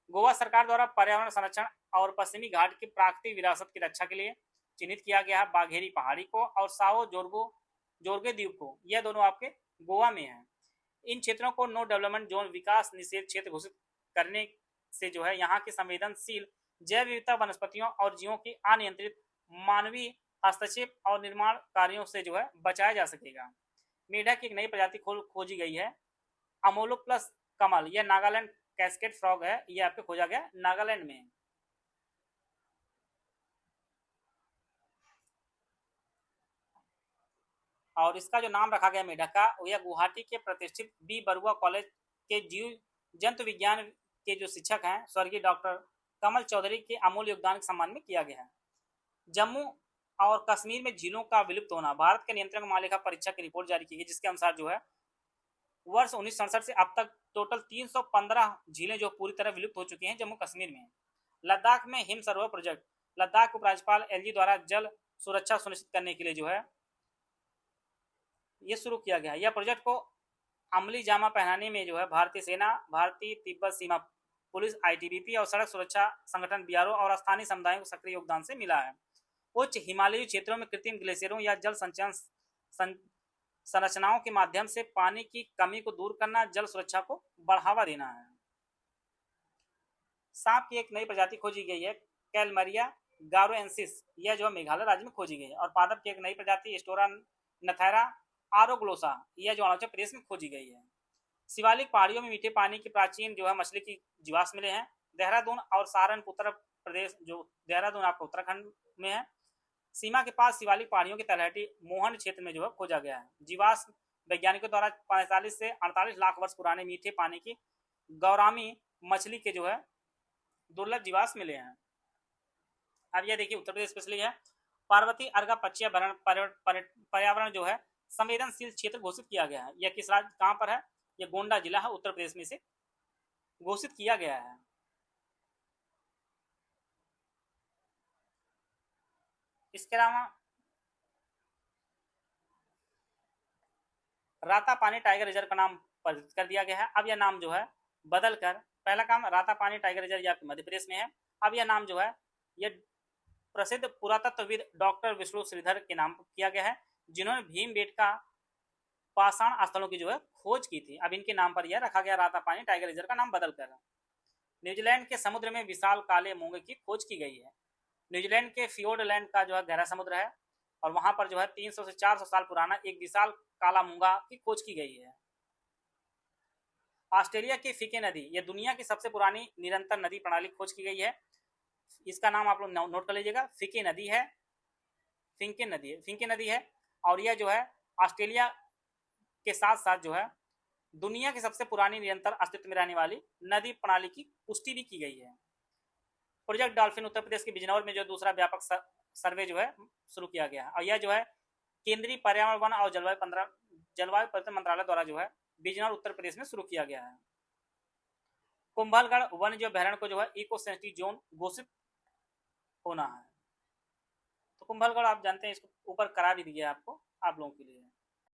गोवा सरकार द्वारा पर्यावरण संरक्षण और पश्चिमी घाट की प्राकृतिक विरासत की रक्षा के लिए चिन्हित किया गया है बाघेरी पहाड़ी को और साओ जोर्गे द्वीप को। यह दोनों आपके गोवा में है। इन क्षेत्रों को नो डेवलपमेंट जोन विकास निषेध क्षेत्र घोषित करने से जो है यहाँ की संवेदनशील जैव विविधता, वनस्पतियों और जीवों की अनियंत्रित मानवीय हस्तक्षेप और निर्माण कार्यों से जो है बचाया जा सकेगा। मेढक की एक नई प्रजाति खोजी गई है अमोलोप्लस कमल। यह नागालैंड कैस्केड फ्रॉग है। यह आपको खोजा गया नागालैंड में। और इसका जो नाम रखा गया मेढक का यह गुवाहाटी के प्रतिष्ठित बी बरुआ कॉलेज के जीव जंतु विज्ञान के जो शिक्षक हैं स्वर्गीय डॉक्टर कमल चौधरी के अमूल्य योगदान के सम्मान में किया गया है। जम्मू और कश्मीर में झीलों का विलुप्त होना, भारत के नियंत्रक महालेखा परीक्षक की रिपोर्ट जारी की गई जिसके अनुसार जो है वर्ष 1967 से अब तक टोटल 315 झीलें जो पूरी तरह विलुप्त हो चुकी हैं जम्मू कश्मीर में। लद्दाख में हिम सरोवर प्रोजेक्ट, लद्दाख उपराज्यपाल एलजी द्वारा जल सुरक्षा सुनिश्चित करने के लिए जो है ये शुरू किया गया है। यह प्रोजेक्ट को अमली जामा पहनाने में जो है भारतीय सेना, भारतीय तिब्बत सीमा पुलिस, आईटीबीपी और सड़क सुरक्षा संगठन बीआरओ और स्थानीय समुदायों को सक्रिय योगदान से मिला है। उच्च हिमालयी क्षेत्रों में कृत्रिम ग्लेशियरों या जल संचयन संरचनाओं के माध्यम से पानी की कमी को दूर करना, जल सुरक्षा को बढ़ावा देना है। सांप की एक नई प्रजाति खोजी गई है कैलमरिया गारोएंसिस। यह जो मेघालय राज्य में खोजी गई है। और पादप की एक नई प्रजाति स्टोरा नथैरा आरोग्लोसा, यह जो अरुणाचल प्रदेश में खोजी गई है। शिवालिक पहाड़ियों में मीठे पानी की प्राचीन जो है मछली की जीवाश्म मिले हैं। देहरादून और सहारनपुर उत्तर प्रदेश, जो देहरादून आपका उत्तराखंड में है, सीमा के पास शिवालिक पहाड़ियों की तलहटी मोहन क्षेत्र में जो है खोजा गया है। जीवाश्म वैज्ञानिकों द्वारा 45 से 48 लाख वर्ष पुराने मीठे पानी की गौरामी मछली के जो है दुर्लभ जीवाश्म मिले हैं। अब यह देखिए उत्तर प्रदेश स्पेशली है पार्वती अर्गा पक्षी पर्यावरण जो है संवेदनशील क्षेत्र घोषित किया गया है। यह किस राज्य कहां पर है? यह गोंडा जिला है, उत्तर प्रदेश में से घोषित किया गया है। इसके अलावा रातापानी टाइगर रिजर्व का नाम परिवर्तित कर दिया गया है। अब यह नाम जो है बदलकर, पहला काम रातापानी टाइगर रिजर्व आपके मध्य प्रदेश में है, अब यह नाम जो है यह प्रसिद्ध पुरातत्वविद डॉक्टर विष्णु श्रीधर के नाम किया गया है, जिन्होंने भीमबेटका पाषाण स्थलों की जो है खोज की थी। अब इनके नाम पर यह रखा गया रातापानी टाइगर रिजर्व का नाम बदल कर। न्यूजीलैंड के समुद्र में विशाल काले मूंगे की खोज की गई है। न्यूजीलैंड के फियोर्डलैंड का जो है गहरा समुद्र है और वहां पर जो है 300 से 400 साल पुराना एक विशाल काला मूंगा की खोज की गई है। ऑस्ट्रेलिया की फिके नदी, यह दुनिया की सबसे पुरानी निरंतर नदी प्रणाली खोज की गई है। इसका नाम आप लोग नोट कर लीजिएगा, फिके नदी है, फिंके नदी है और यह जो है ऑस्ट्रेलिया के साथ साथ जो है दुनिया की सबसे पुरानी निरंतर अस्तित्व में रहने वाली नदी प्रणाली की पुष्टि भी की गई है। प्रोजेक्ट डॉल्फिन उत्तर प्रदेश के बिजनौर में जो दूसरा व्यापक सर्वे जो है शुरू किया गया है और यह जो है केंद्रीय पर्यावरण वन और जलवायु परिवर्तन मंत्रालय द्वारा जो है बिजनौर उत्तर प्रदेश में शुरू किया गया है। कुंभलगढ़ वन्य जीव अभ्यारण्य को जो है इको सेंसिटिव जोन घोषित होना है। तो कुंभलगढ़ आप जानते हैं, इसको ऊपर करा भी दिया आपको आप लोगों के लिए।